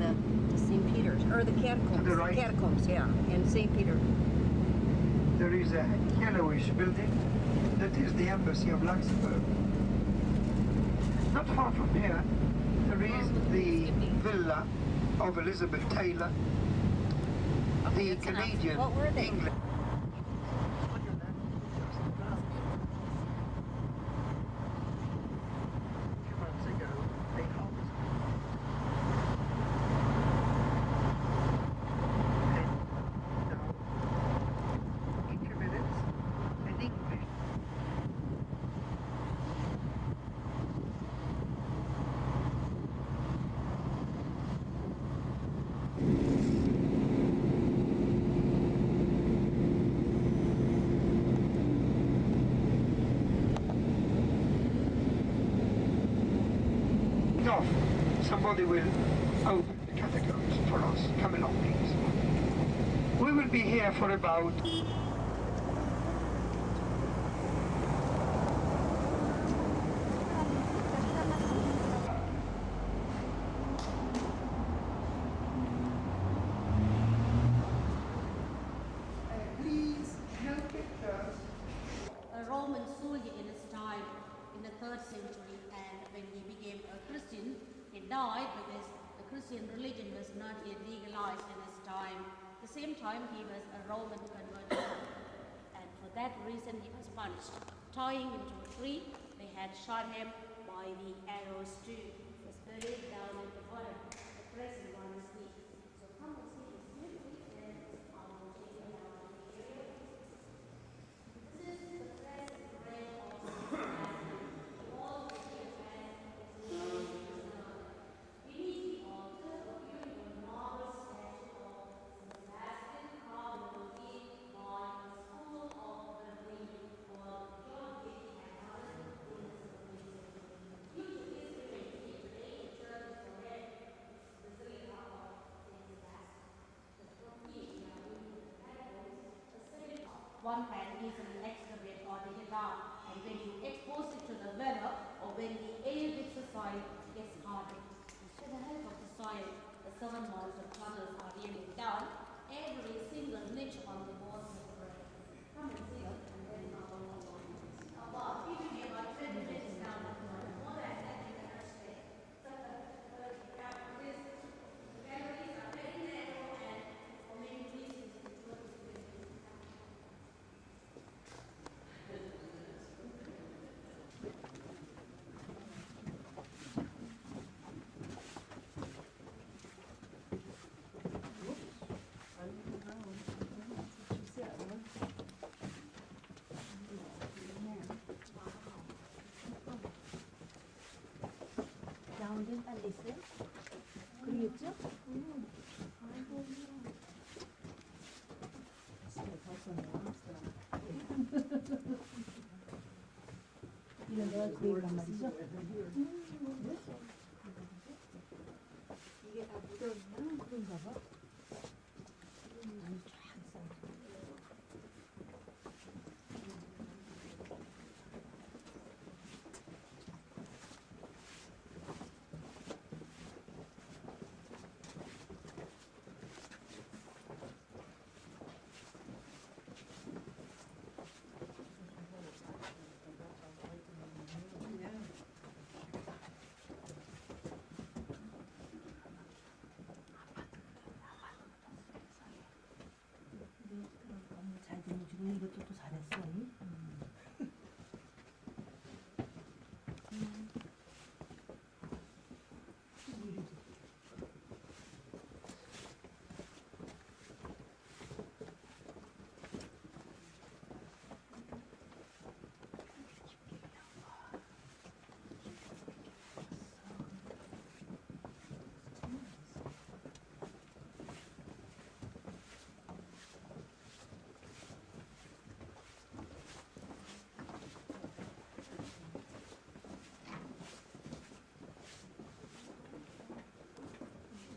St. Peter's, or the catacombs. To the right? Catacombs, yeah, and St. Peter. There is a yellowish building that is the embassy of Luxembourg. Not far from here, there is the villa of Elizabeth Taylor, the Canadian What were they? England. Off. Somebody will open the catacombs for us. Come along, please. We will be here for about Christian religion was not yet legalized in his time. At the same time, he was a Roman converted, and for that reason he was punished. Tying him to a tree, they had shot him by the arrows too. He was buried down at the bottom. The present one is me. So come and see this beautiful and I will take you down to the area. This is the present grave of all the children. Beneath the altar, viewing the marble statue of Sebastian carved in by the school of Berlin, called John Vitti and others in the due to his image, he created churches for him. Basilica of Saint Sebastian. The property now into the catacombs, a second one can easily excavate or dig it out, and when you expose it to the weather or when the air hits the soil, it gets hardened. With the help of the soil, the 7 miles of tunnels are really done. Every single niche on the walls is break. Come and see it, and then I will move on. About giving me about 20 minutes now, more than that you can understand. The galleries are very narrow, and for many reasons it looks good. 라운드는 빨리 있어요? 그리겠죠? 이런 내가 그리란 말이죠? 이게 다 묻어있나? 그런가 봐. 쫙 쌓여. 너무 잘 되는지고 이것도 잘했어.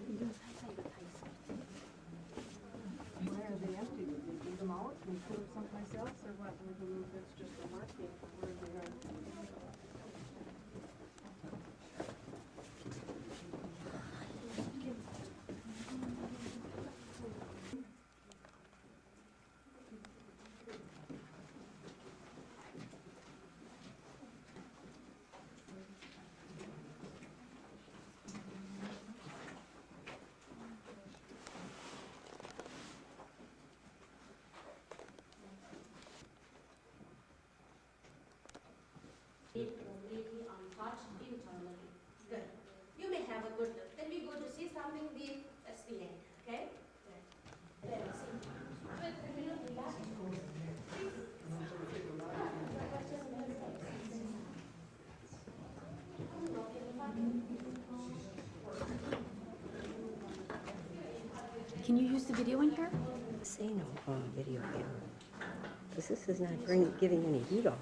이런 사이사이가 다 있어. Where are they empty? Did they dig them out and put them someplace else, or what? Or that's just a marking where they are? Completely untouched internally. Good. You may have a good look. Then we go to see something deep. That's the end. Okay? Good. Let us see. Good. Can we look relaxed? Can you use the video in here? Say no video camera. Because this is not giving any heat off.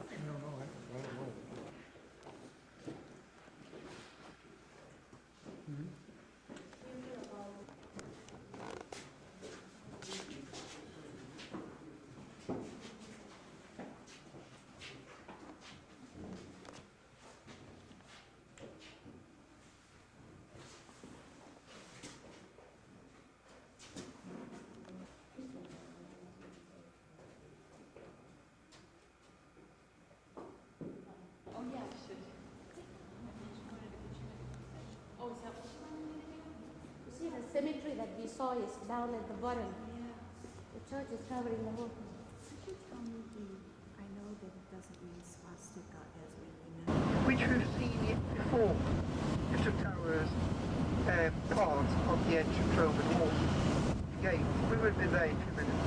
cemetery that we saw is down at the bottom. The church is covering the whole thing. Could you tell me I know that it doesn't mean swastika as we know. Which we've seen it before. The two towers, part of the ancient Roman wall. Again, we will be there in a few minutes.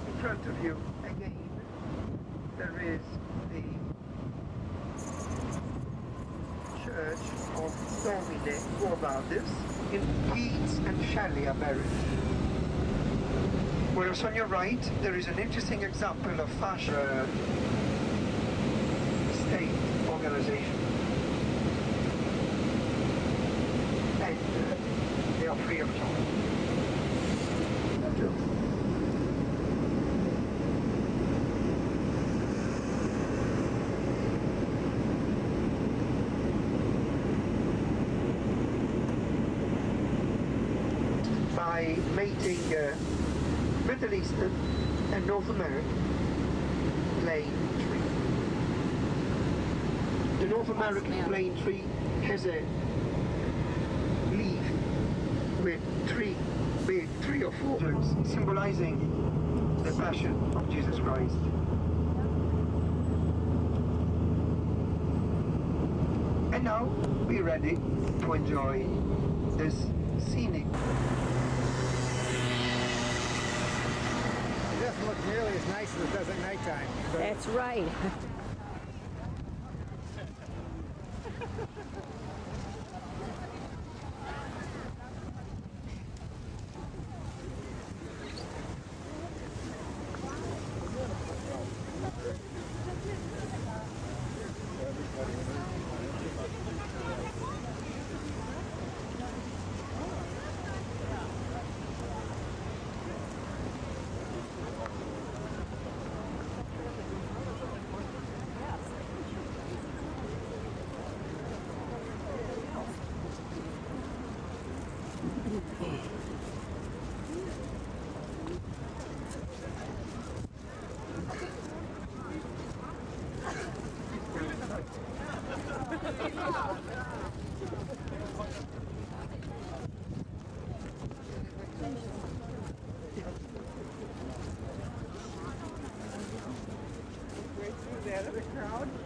In front of you, again, there is the church of Domine Quo in Weeds and Shelley are buried. Whereas on your right, there is an interesting example of fascia state organization. And they are free of charge. By mating Middle Eastern and North American plane tree. The North American plane tree has a leaf with three or four roots, symbolizing the passion of Jesus Christ. And now we're ready to enjoy this scenic. It doesn't look nearly as nice as it does at nighttime. That's right.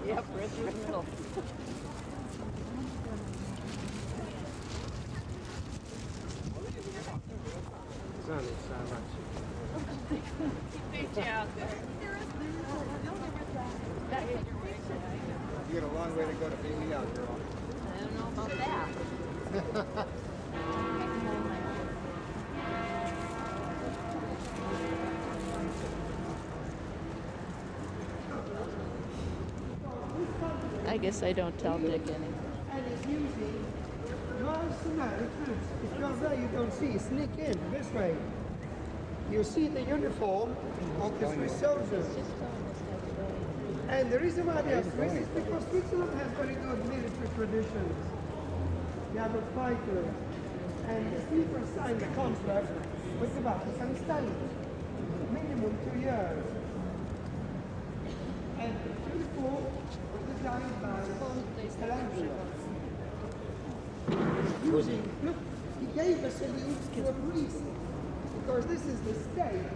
Yep, right through the middle. You got a long way to go to Bailey out, girl. I don't know about that. I guess I don't tell Dick anything. And it's usually most Americans. If you're there, you don't see. Sneak in this way. You see the uniform of the Swiss soldiers. And the reason why they are Swiss is because Switzerland has very good military traditions. They are good fighters. And the people signed the contract with the Vatican State. Minimum 2 years. And the uniform was designed by Michelangelo. Using, look, he gave us a leaf to a priest. Because this is the state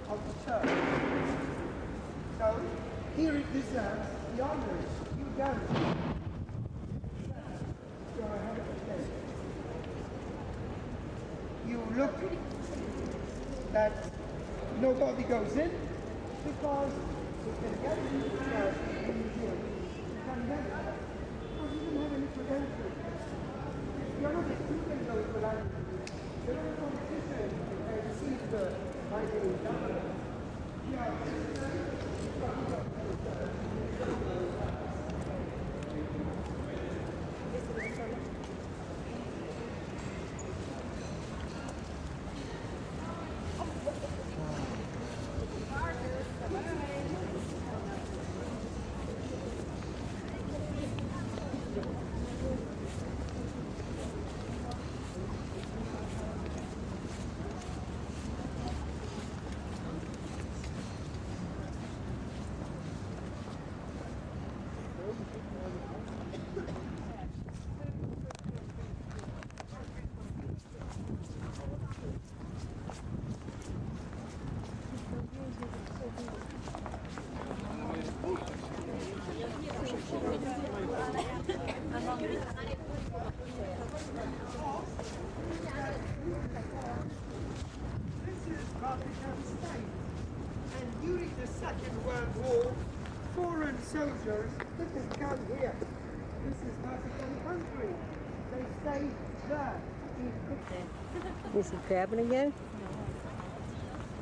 of the church. So here it deserves the honors. You don't. You're ahead of the state. You look that nobody goes in because you can get in the church in the museum. You can get it because you don't have any credentials. You're not a student going to language. You're not a competition received by the government. is Vatican State. And during the Second World War, foreign soldiers didn't come here. This is Vatican country. They stayed there. Is he crabbing again?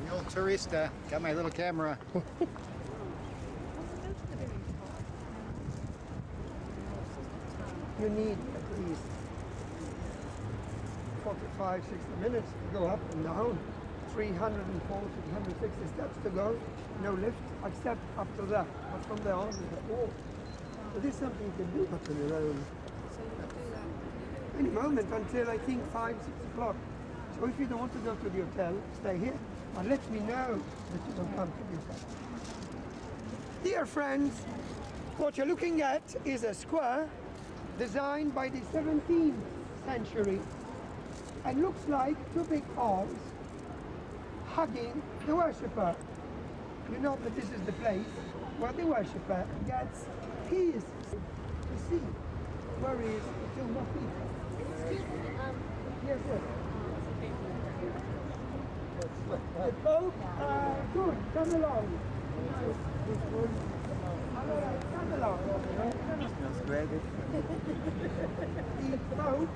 The old tourista. Got my little camera. You need at least 45, 60 minutes to go up and down. 340, 360 steps to go. No lift except up to that. But from there on, is a walk. So this is something you can do up on your own. Any moment until I think 5, 6 o'clock. So if you don't want to go to the hotel, stay here. But let me know that you don't come to the hotel. Dear friends, what you're looking at is a square designed by the 17th century and looks like two big arms hugging the worshipper. You know that this is the place where the worshipper gets his to see where is the tomb of Peter. Yes, yes. The Pope, good, come along. Come along. Smells great. The Pope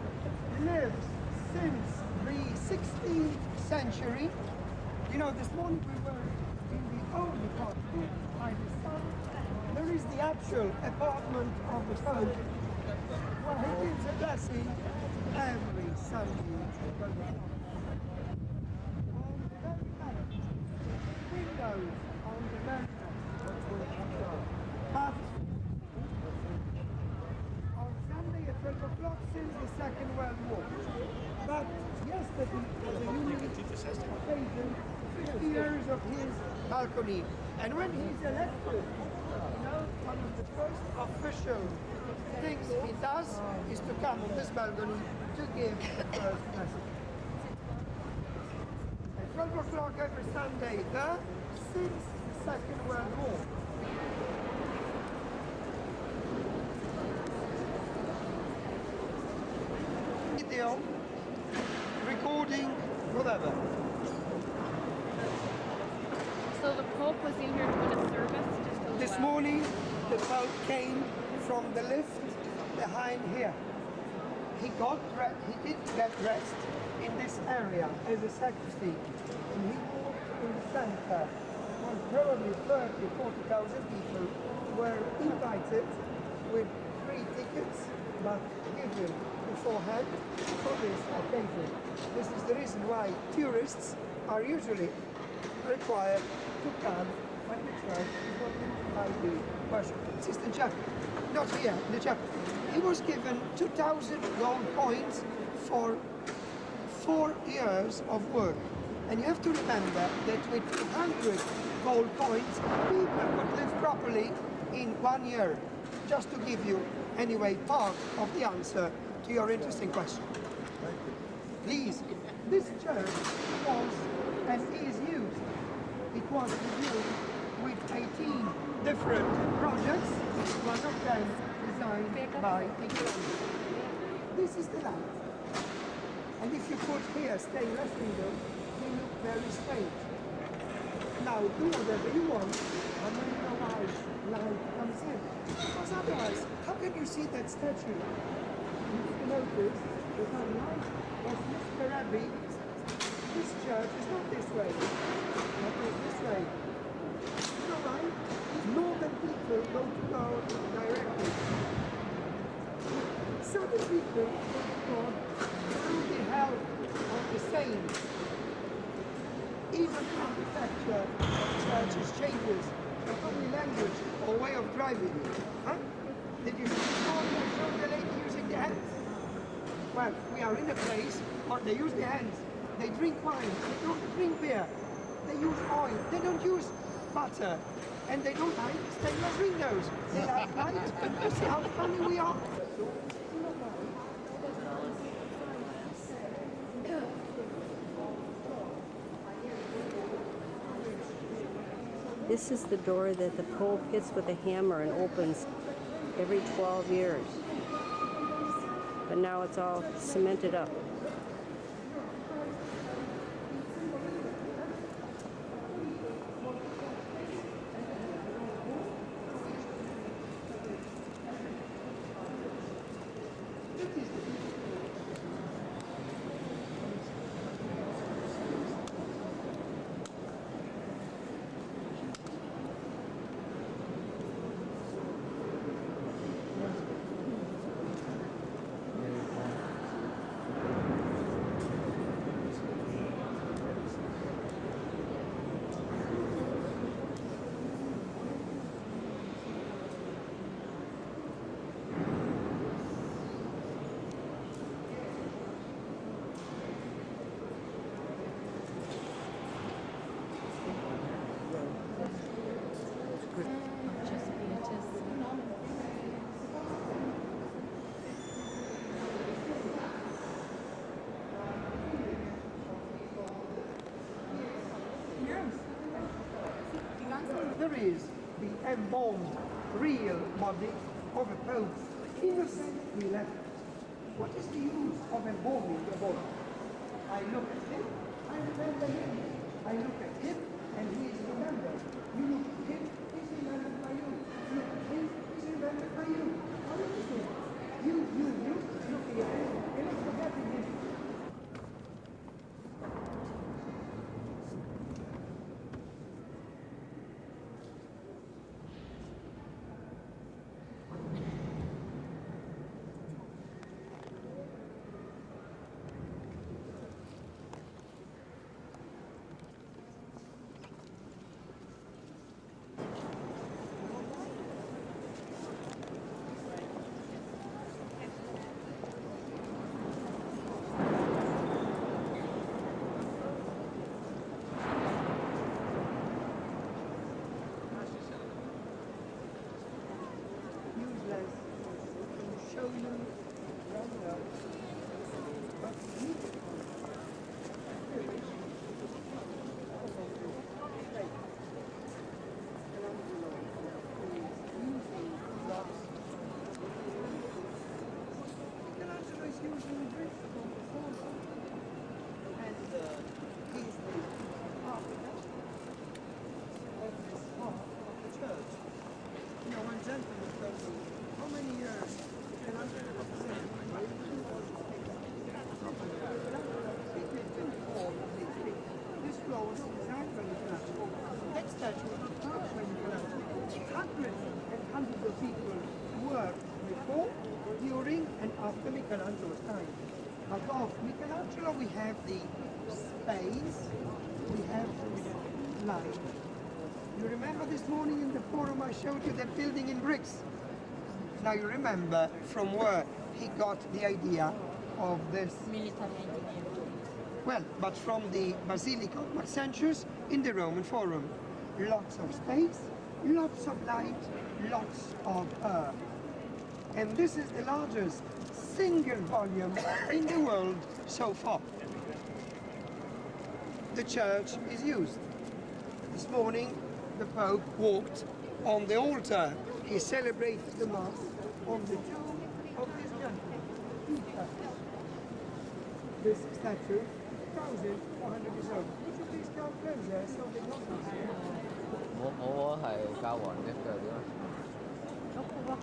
lives since the 16th century. You know, this morning we were in the old apartment by the sun. There is the actual apartment of the Pope where he gives a blessing every Sunday. Windows on the left, but on Sunday at 12 o'clock since the Second World War. But yesterday was a unique occasion, 50 years of his balcony. And when he's elected, you know, one of the first official things he does is to come on this balcony to give the first message. At 12 o'clock every Sunday there, since the Second World War. Video, recording, whatever. So the Pope was in here doing a service? This morning, the Pope came from the lift behind here. He did get dressed in this area as a sacristy. And he walked in the center. Well, probably 30, 40,000 people were invited with free tickets, but given beforehand for this occasion. This is the reason why tourists are usually required to come when the church is open by the worship. Sister Chapel, not here, in the chapel. He was given 2,000 gold coins for 4 years of work. And you have to remember that with 200 gold coins, people could live properly in 1 year. Just to give you, anyway, part of the answer to your interesting question. Please, this church was and is used. It was reviewed with 18 different projects, one of them designed by Michelangelo. This is the light. And if you put here stainless windows, they look very strange. Now do whatever you want, and then you know why light comes in. Because otherwise, how can you see that statue? If you notice, there's no light. As Mr. Abbey, this church is not this way. It is this way. You know why? Northern people go to God directly. Southern people go to God through the help of the saints. Even architecture of churches changes, not only language or way of driving. Huh? Did you show the lady using the hands? Well, we are in a place where they use the hands. They drink wine, they don't drink beer. They use oil, they don't use butter. And they don't like stainless windows. They like light, and you see how funny we are. This is the door that the Pope hits with a hammer and opens every 12 years. but now it's all cemented up. There is the embalmed real body of a Pope, Innocent XI. What is the use of embalming the body? I look at him, I remember him. I look at him, and he is remembered. You look at him, he's remembered by you. You look at him, he's remembered by you. How is it? You, looking at him, you're not forgetting him. Hundreds of people worked before, during, and after Michelangelo's time. But of Michelangelo we have the space, we have the light. You remember this morning in the forum I showed you that building in bricks? Now you remember from where he got the idea of this Military engineer. well, but from the Basilica of Maxentius in the Roman Forum. Lots of space, lots of light, lots of earth. And this is the largest single volume in the world so far. The church is used. This morning, the Pope walked on the altar. He celebrated the Mass on the tomb of this gentleman, Peter. This statue, 1,400 years old. Would you please come closer so they don't see it? 我係教皇嘅腳點啊？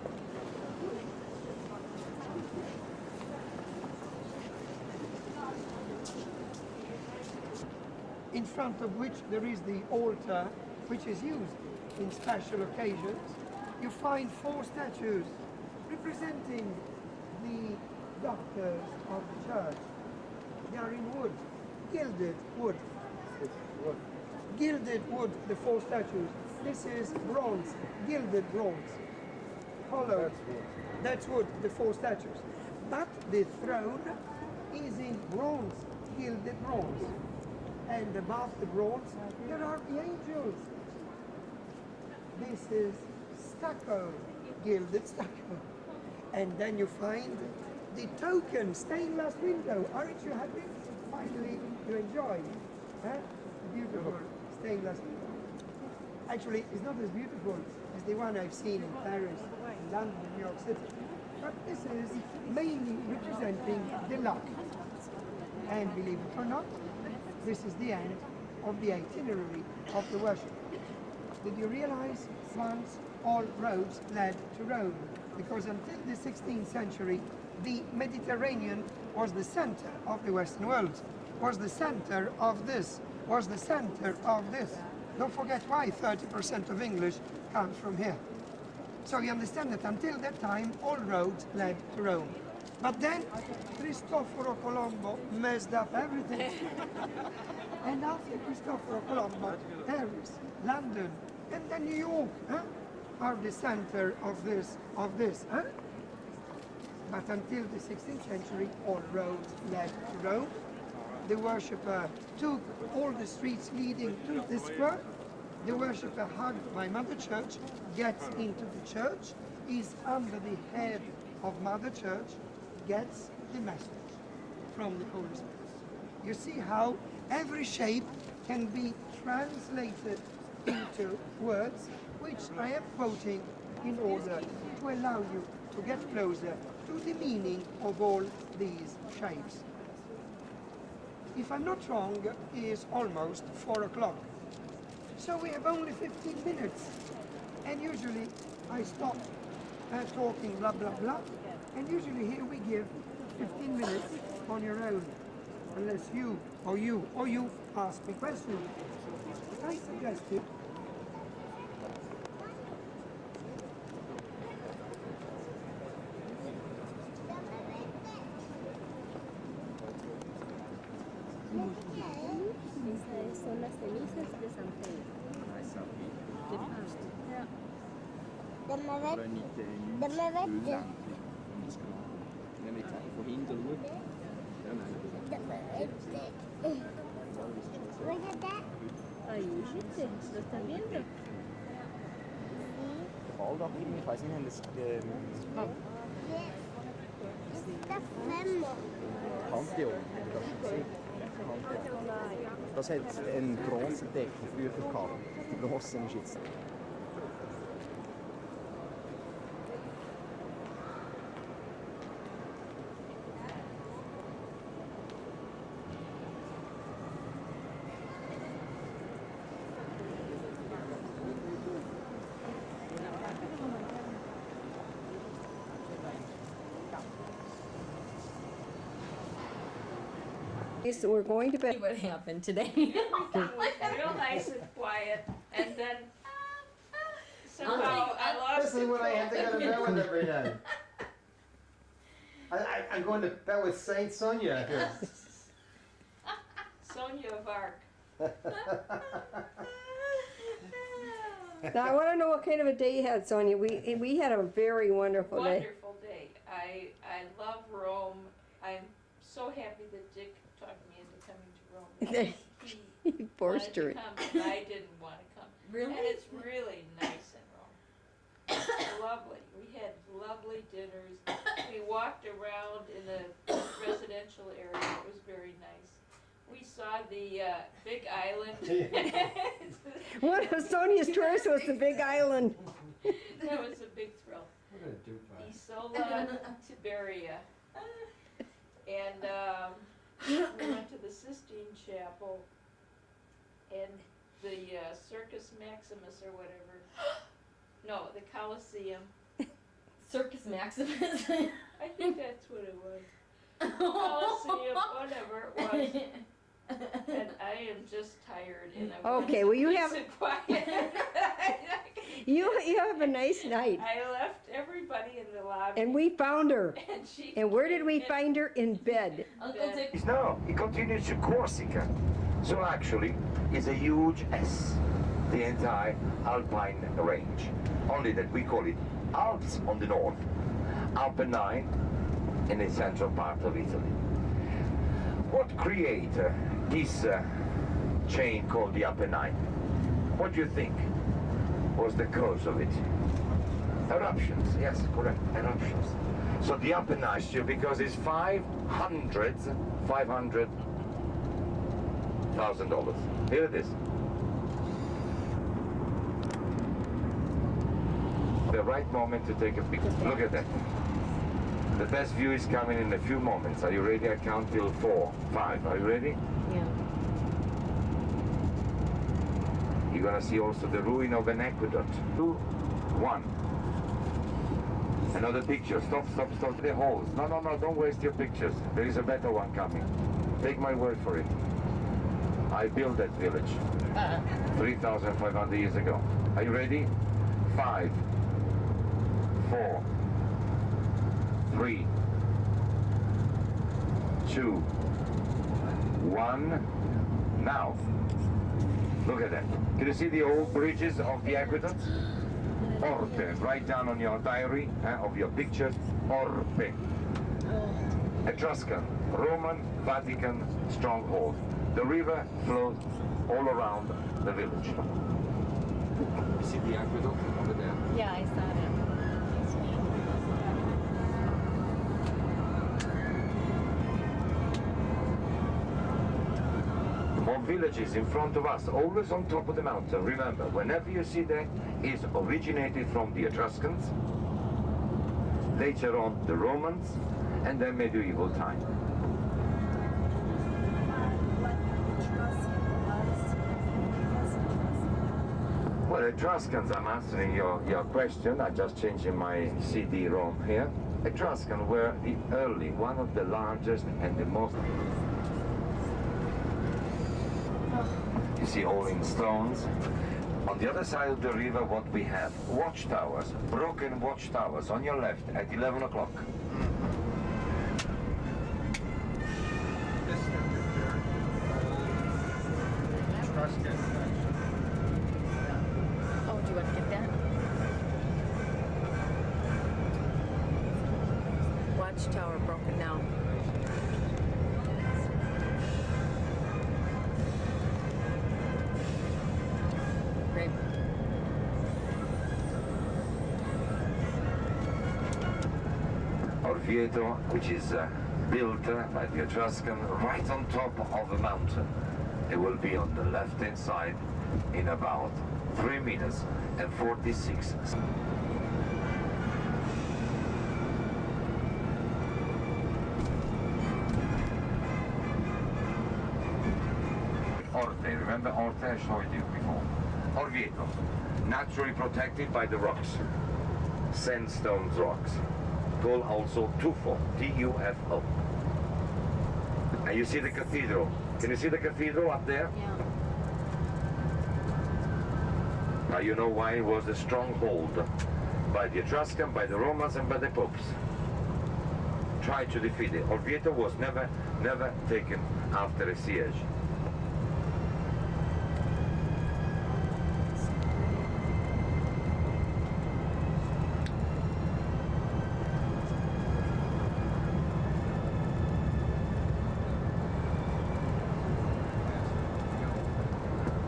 In front of which there is the altar, which is used in special occasions. You find 4 statues representing the doctors of the church. They are in wood, gilded wood. Gilded wood, the 4 statues. This is bronze, gilded bronze. Hollow. That's wood, the 4 statues. But the throne is in bronze, gilded bronze. And above the bronze, there are the angels. This is stucco, gilded stucco. And then you find the token stained glass window. Aren't you happy? Finally, you enjoy. Huh? Beautiful stained glass window. Actually, it's not as beautiful as the one I've seen in Paris, London, New York City. But this is mainly representing the luck. And believe it or not, this is the end of the itinerary of the worship. Did you realize once all roads led to Rome? Because until the 16th century, the Mediterranean was the center of the Western world, was the center of this, was the center of this. Don't forget why 30% of English comes from here. So you understand that until that time, all roads led to Rome. But then, Cristoforo Colombo messed up everything. And after Cristoforo Colombo, Paris, London, and then New York are the center of this. But until the 16th century, all roads led to Rome. The worshipper took all the streets leading to the square. The worshipper hugged by Mother Church, gets into the church, is under the head of Mother Church, gets the message from the Holy Spirit. You see how every shape can be translated into words, which I am quoting in order to allow you to get closer to the meaning of all these shapes. If I'm not wrong, it is almost 4 o'clock. So we have only 15 minutes. And usually I stop talking blah blah blah. And usually here we give 15 minutes on your own. Unless you ask me questions. I suggest it. Son las cenizas de San Pedro. De pasto. Ja. Ahí, ¿viste? ¿Lo estás viendo? Ich weiß nicht, das Pantheon. Das hat einen Bronzedeckel früher gehabt. Die Bronze ist jetzt. So we're going to bed. What happened today? Real nice and quiet, and then somehow I lost This is what I have to go to bed with it. every night. I'm going to bed with Saint Sonja here. Sonja of Arc. Now I want to know what kind of a day you had, Sonia. We had a very wonderful day. Wonderful day. I love Rome. I'm so happy that Dick talked me into coming to Rome. He forced her. Wanted to come, and I didn't want to come. Really? And it's really nice in Rome. It's lovely. We had lovely dinners. We walked around in the residential area. It was very nice. We saw the big island. One of Sonia's tours was the Big Island. That was a big thrill. Isola Tiberia. And we went to the Sistine Chapel and the Circus Maximus or whatever. No, the Colosseum. Circus Maximus. I think that's what it was. Colosseum, whatever it was. And I am just tired and I want Okay, well you peace have and quiet. you have a nice night. I left everybody in the lobby. And we found her. And she And where did we find her? In bed. Uncle Dick. No, it continues to Corsica. So actually, it's a huge S, the entire Alpine range. Only that we call it Alps on the north, Apennine in the central part of Italy. What created this chain called the Apennine? What do you think was the cause of it? Eruptions, yes, correct, eruptions. So the Apennines, because it's $500,000. Here it is. The right moment to take a picture. Look at that. The best view is coming in a few moments. Are you ready? I count till 4, 5. Are you ready? Yeah. You're gonna see also the ruin of an aqueduct. 2, 1. Another picture. Stop, stop, stop. The holes. No, no, no, don't waste your pictures. There is a better one coming. Take my word for it. I built that village 3,500 years ago. Are you ready? 5, 4, 3, 2, 1. Now, look at that. Can you see the old bridges of the aqueducts? Orte, write down on your diary of your pictures, Orte. Etruscan, Roman, Vatican stronghold. The river flows all around the village. You see the aqueduct over there? Yeah, I saw that. More villages in front of us, always on top of the mountain. Remember, whenever you see that, it's originated from the Etruscans, later on the Romans, and then medieval time. Well, Etruscans, I'm answering your question. I'm just changing my CD-ROM here. Etruscans were the early, one of the largest and the most... You see all in stones. On the other side of the river, what we have? Watchtowers, broken watchtowers on your left at 11 o'clock. Oh, do you want to get that? Watchtower broken down. Great. Orvieto, which is built by the Etruscan right on top of a mountain. It will be on the left-hand side in about 3 meters and 46. Orte, remember Orte? I showed you before. Orvieto, naturally protected by the rocks, sandstone rocks. Called also Tufo, T-U-F-O. And you see the cathedral. Can you see the cathedral up there? Yeah. Now you know why it was a stronghold by the Etruscan, by the Romans, and by the popes. Tried to defeat it. Orvieto was never taken after a siege.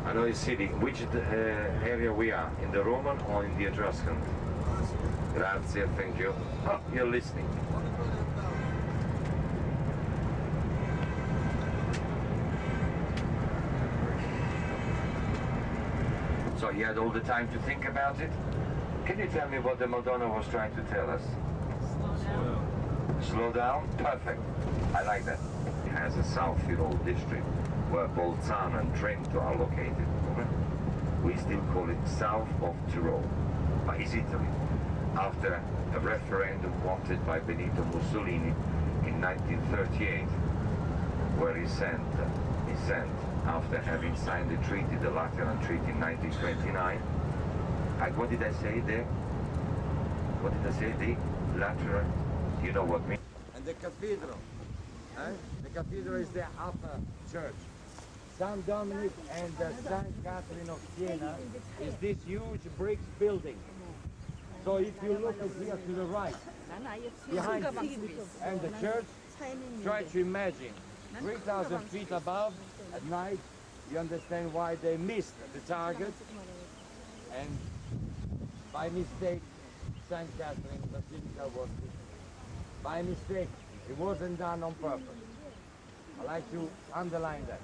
Hanoi City, which area we are, in the Roman or in the Etruscan? Grazie, thank you. Oh, you're listening. So you had all the time to think about it? Can you tell me what the Madonna was trying to tell us? Slow down. Slow down? Perfect. I like that. It has a South Tyrol district where Bolzano and Trento are located. We still call it South of Tyrol, but it's Italy. After a referendum wanted by Benito Mussolini in 1938, where he sent, after having signed the treaty, the Lateran Treaty in 1929, and what did I say there? What did I say? The Lateran, you know what means? And the cathedral. The cathedral is the upper church. San Dominic and San Catherine of Siena is this huge brick building. So if you look at here to the right, behind you, and the church, try to imagine 3,000 feet above at night, you understand why they missed the target, and by mistake, St. Catherine Basilica was hit. By mistake, it wasn't done on purpose. I like to underline that.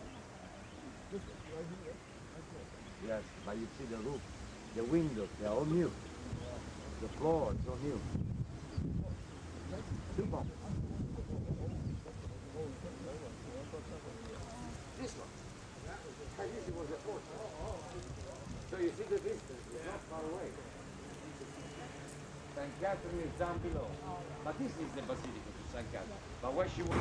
Yes, but you see the roof, the windows, they're all new. The floor is all new. Super. St. Catherine is down below. But this is the Basilica of St. Catherine. But where she was...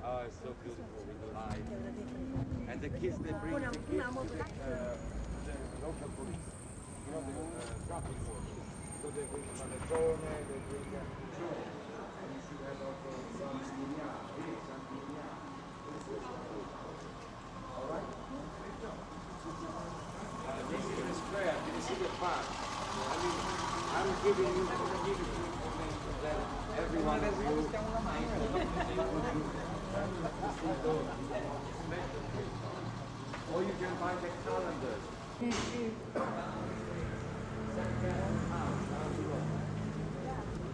Oh, it's so beautiful with the light. And the kids, they bring the kids to the local police. You know, the traffic force. So they bring panettone, they bring juice. And you should have also some stignà, here, some stignà. All right? This is the square, this is the park. I mean, I'm giving you information that everyone of you or you can buy the calendars.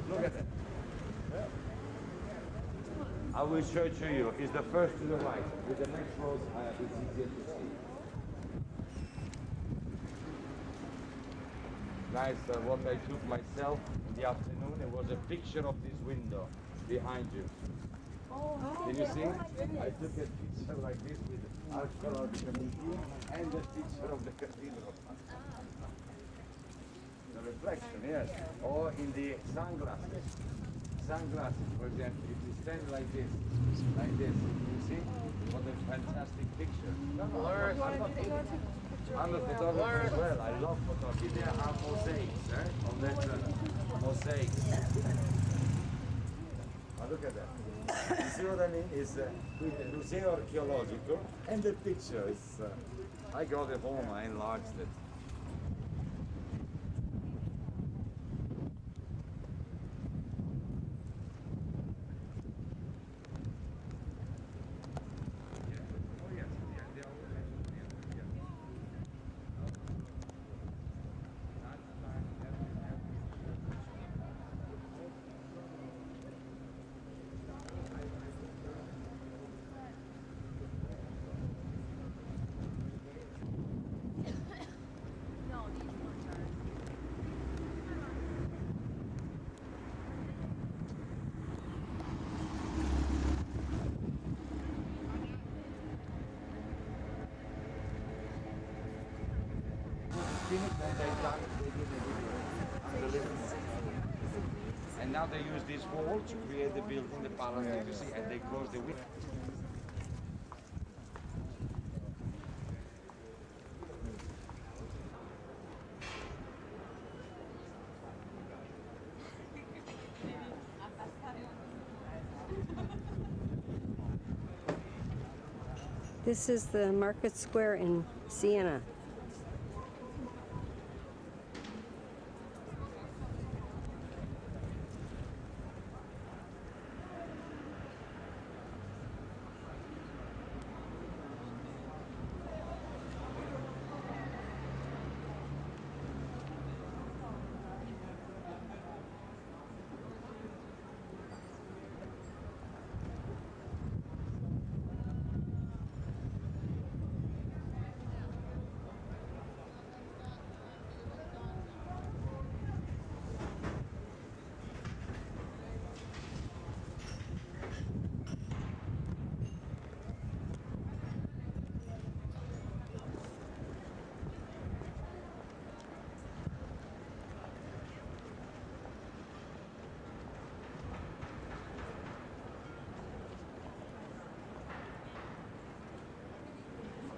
Look at that. I will show it to you. It's the first to the right. With the next rows, it's easier to see. Guys, what I took myself in the afternoon, it was a picture of this window behind you. Can you see? I took a picture like this with the archaeological museum and a picture of the cathedral. The reflection, yes. Or in the sunglasses. Sunglasses, for example, if you stand like this, you see? What a fantastic picture. I'm a photographer as well. I love photography. There are mosaics, on that mosaics. Now look at that. You see what I mean? It's the Museo Archeologico and the picture is, I got it home, I enlarged it. And now they use this wall to create the building, the palace, you see, and they close the window. This is the market square in Siena.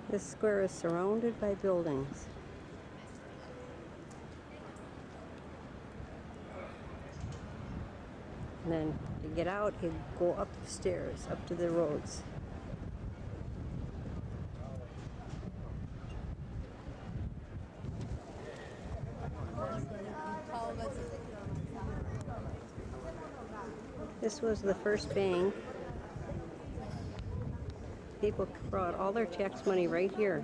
This square is surrounded by buildings. And then to get out, you go up the stairs, up to the roads. This was the first bank. People brought all their tax money right here.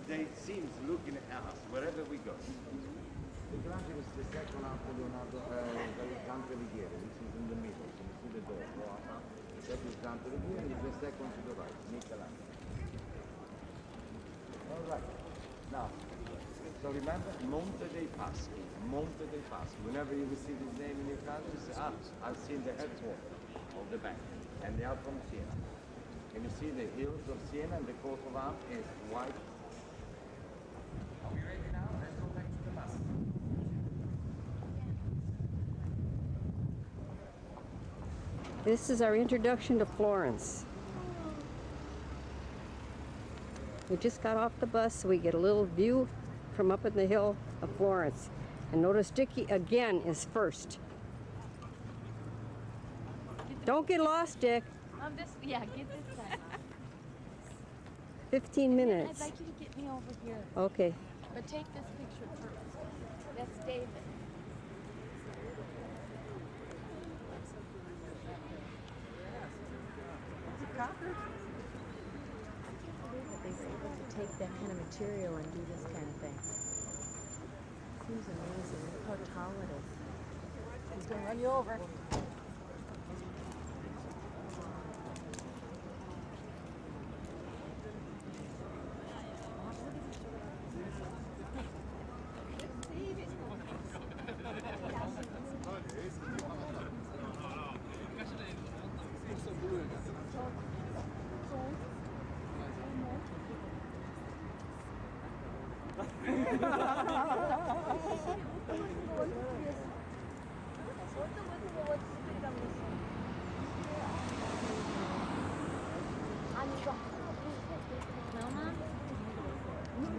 They seem looking at us wherever we go. Michelangelo is the second after Leonardo, Dante Alighieri, which is in the middle. So you see the door. That is Dante Alighieri, and the second to the right, Michelangelo. All right. Now, so remember, Monte dei Paschi. Monte dei Paschi. Whenever you receive his name in your country, say, I've seen the headquarters of the bank, and they are from Siena. And you see the hills of Siena, and the coat of arms is white. Are we ready now? Let's go back to the bus. This is our introduction to Florence. We just got off the bus, so we get a little view from up in the hill of Florence. And notice Dickie again is first. Don't get lost, Dick. Get this side. 15 minutes. I'd like you to get me over here. Okay. But take this picture first. That's David. They were able to take that kind of material and do this kind of thing. Seems amazing. Look how tall it is. He's going to run you over.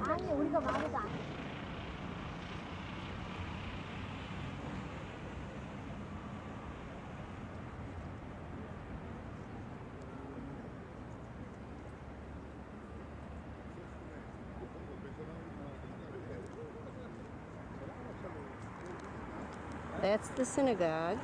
아니 우리가 말해도 안 해. That's the synagogue.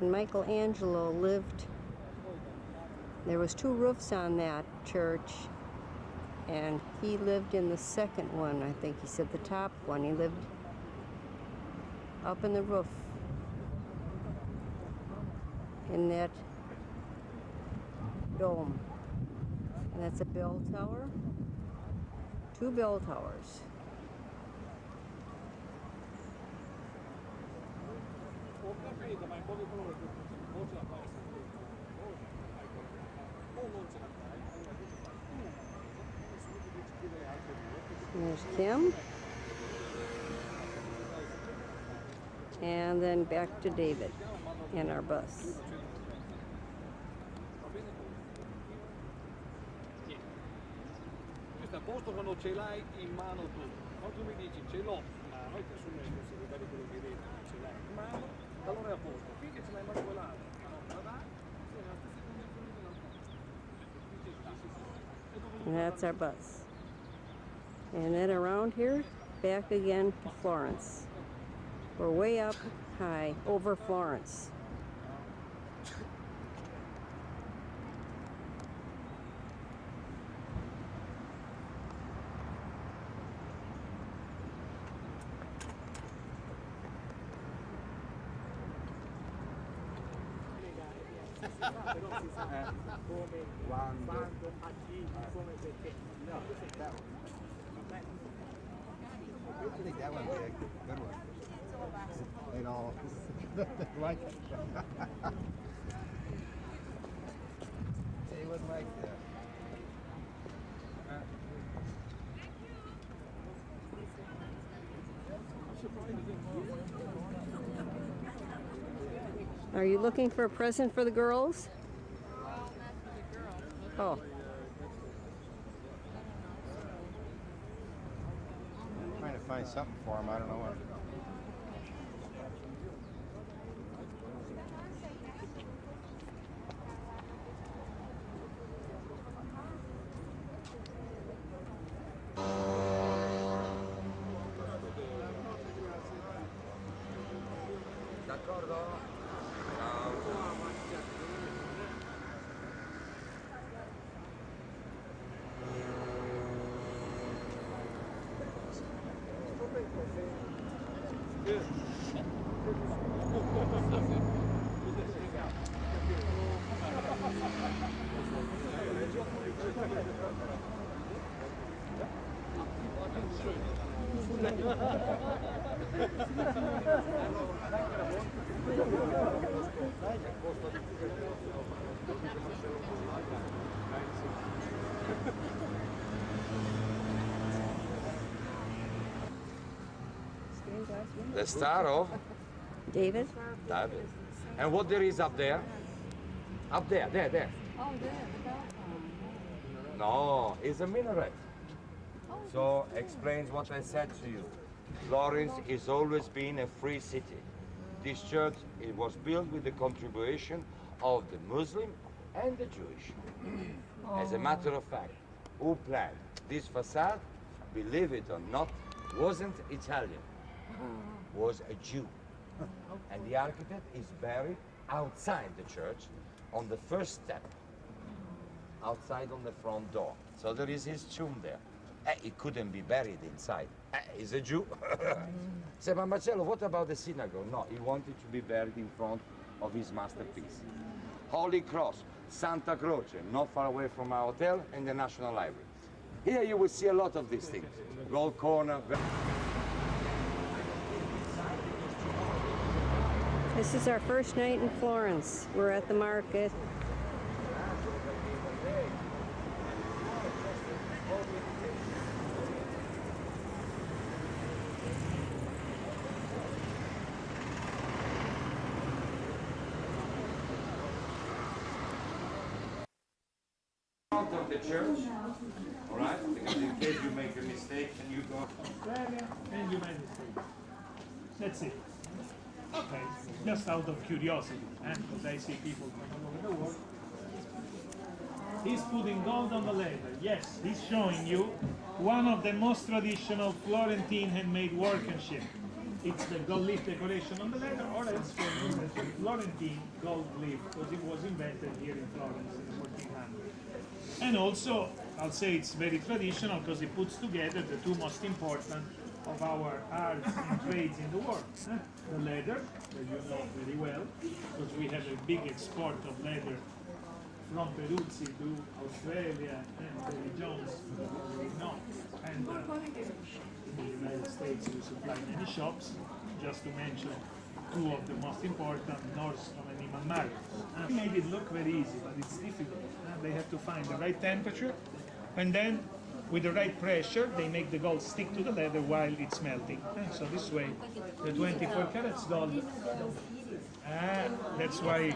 And Michelangelo lived, there was 2 roofs on that church, and he lived in the second one. I think he said the top one. He lived up in the roof in that dome. And that's a bell tower. 2 bell towers. Ho capito, ma in poche parole o ce la fai o non ce la fai, allora che fai? Nessuno ti dice chiedere le altre due. There's Kim. And then back to David and our bus. Questo a posto quando ce l'hai in mano tu. Quando tu mi dici ce l'ho in mano, e ti assumo in considerazione di quello che hai detto, che ce l'hai in mano, allora è a posto. Finché ce l'hai in mano quell'altra, la dai, sei nella stessa condizione dell'altra. And that's our bus. And then around here, back again to Florence. We're way up high over Florence. però si sa come, quando, a chi, come, perché. No, that one. I think that would be a good one. They all like it. They would like that. Are you looking for a present for the girls? Oh. I'm trying to find something for them. I don't know what. D'accordo? The star of David? David. And what there is up there? Up there, there. Oh, there, the bell tower. No, it's a minaret. So explains what I said to you. Florence has always been a free city. This church, it was built with the contribution of the Muslim and the Jewish. As a matter of fact, who planned this facade, believe it or not, wasn't Italian, was a Jew. And the architect is buried outside the church on the first step, outside on the front door. So there is his tomb there. He couldn't be buried inside. He's a Jew. Say, but Marcello, what about the synagogue? No, he wanted to be buried in front of his masterpiece. Holy Cross, Santa Croce, not far away from our hotel, and the National Library. Here you will see a lot of these things. Gold corner. This is our first night in Florence. We're at the market. Front of the church, all right? Because in case you make a mistake and you go. And you made mistake. That's it. Okay, just out of curiosity, because I see people from all over the world. He's putting gold on the leather. Yes, he's showing you one of the most traditional Florentine handmade workmanship. It's the gold leaf decoration on the leather, or else the Florentine gold leaf, because it was invented here in Florence in the 1400s. And also, I'll say it's very traditional because it puts together the two most important of our arts and trades in the world. The leather, that you know very well, because we have a big export of leather from Peruzzi to Australia and Terry Jones, you know. And in the United States we supply many shops, just to mention two of the most important, Nordstrom and Neiman Marcus. We made it look very easy, but it's difficult. They have to find the right temperature, and then with the right pressure, they make the gold stick to the leather while it's melting. So this way, the 24 carats gold, that's why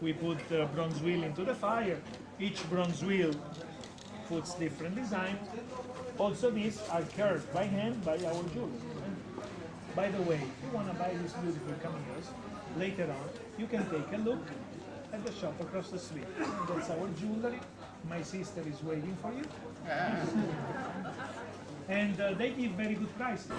we put the bronze wheel into the fire. Each bronze wheel puts different design. Also these are curved by hand by our jewelers. By the way, if you want to buy these beautiful cameos, later on, you can take a look at the shop across the street. That's our jewelry. My sister is waiting for you. And they give very good prices.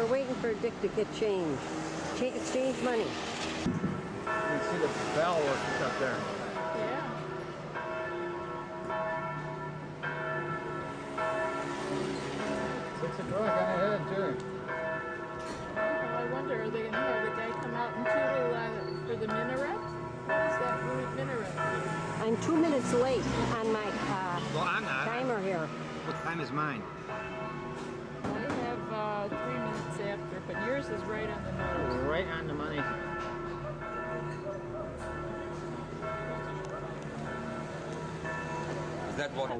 we're waiting for Dick to get change. Exchange money. You can see the bell was up there. Yeah. 6 o'clock on ahead, too. Well, I wonder, are they gonna have the guy come out and tootle for the minaret? What is that minaret? I'm 2 minutes late on my Well, I'm not. timer here. What time is mine? I have 3 minutes after, but yours is right on the nose. Right on the money. Is that what?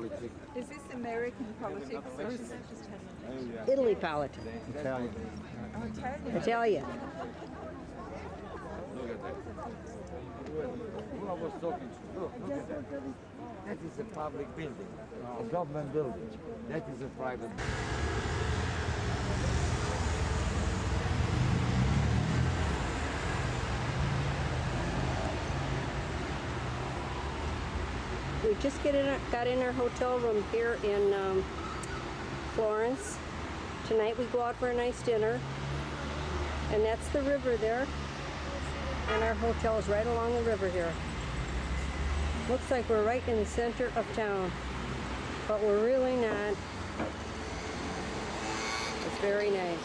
Is this American politics or is it just Italy politics. Italian. Italian. Look at that. Who I was talking to? Look at that. That is a public building, a government building. That is a private. We just got in our hotel room here in Florence. Tonight we go out for a nice dinner. And that's the river there. And our hotel is right along the river here. Looks like we're right in the center of town. But we're really not. It's very nice.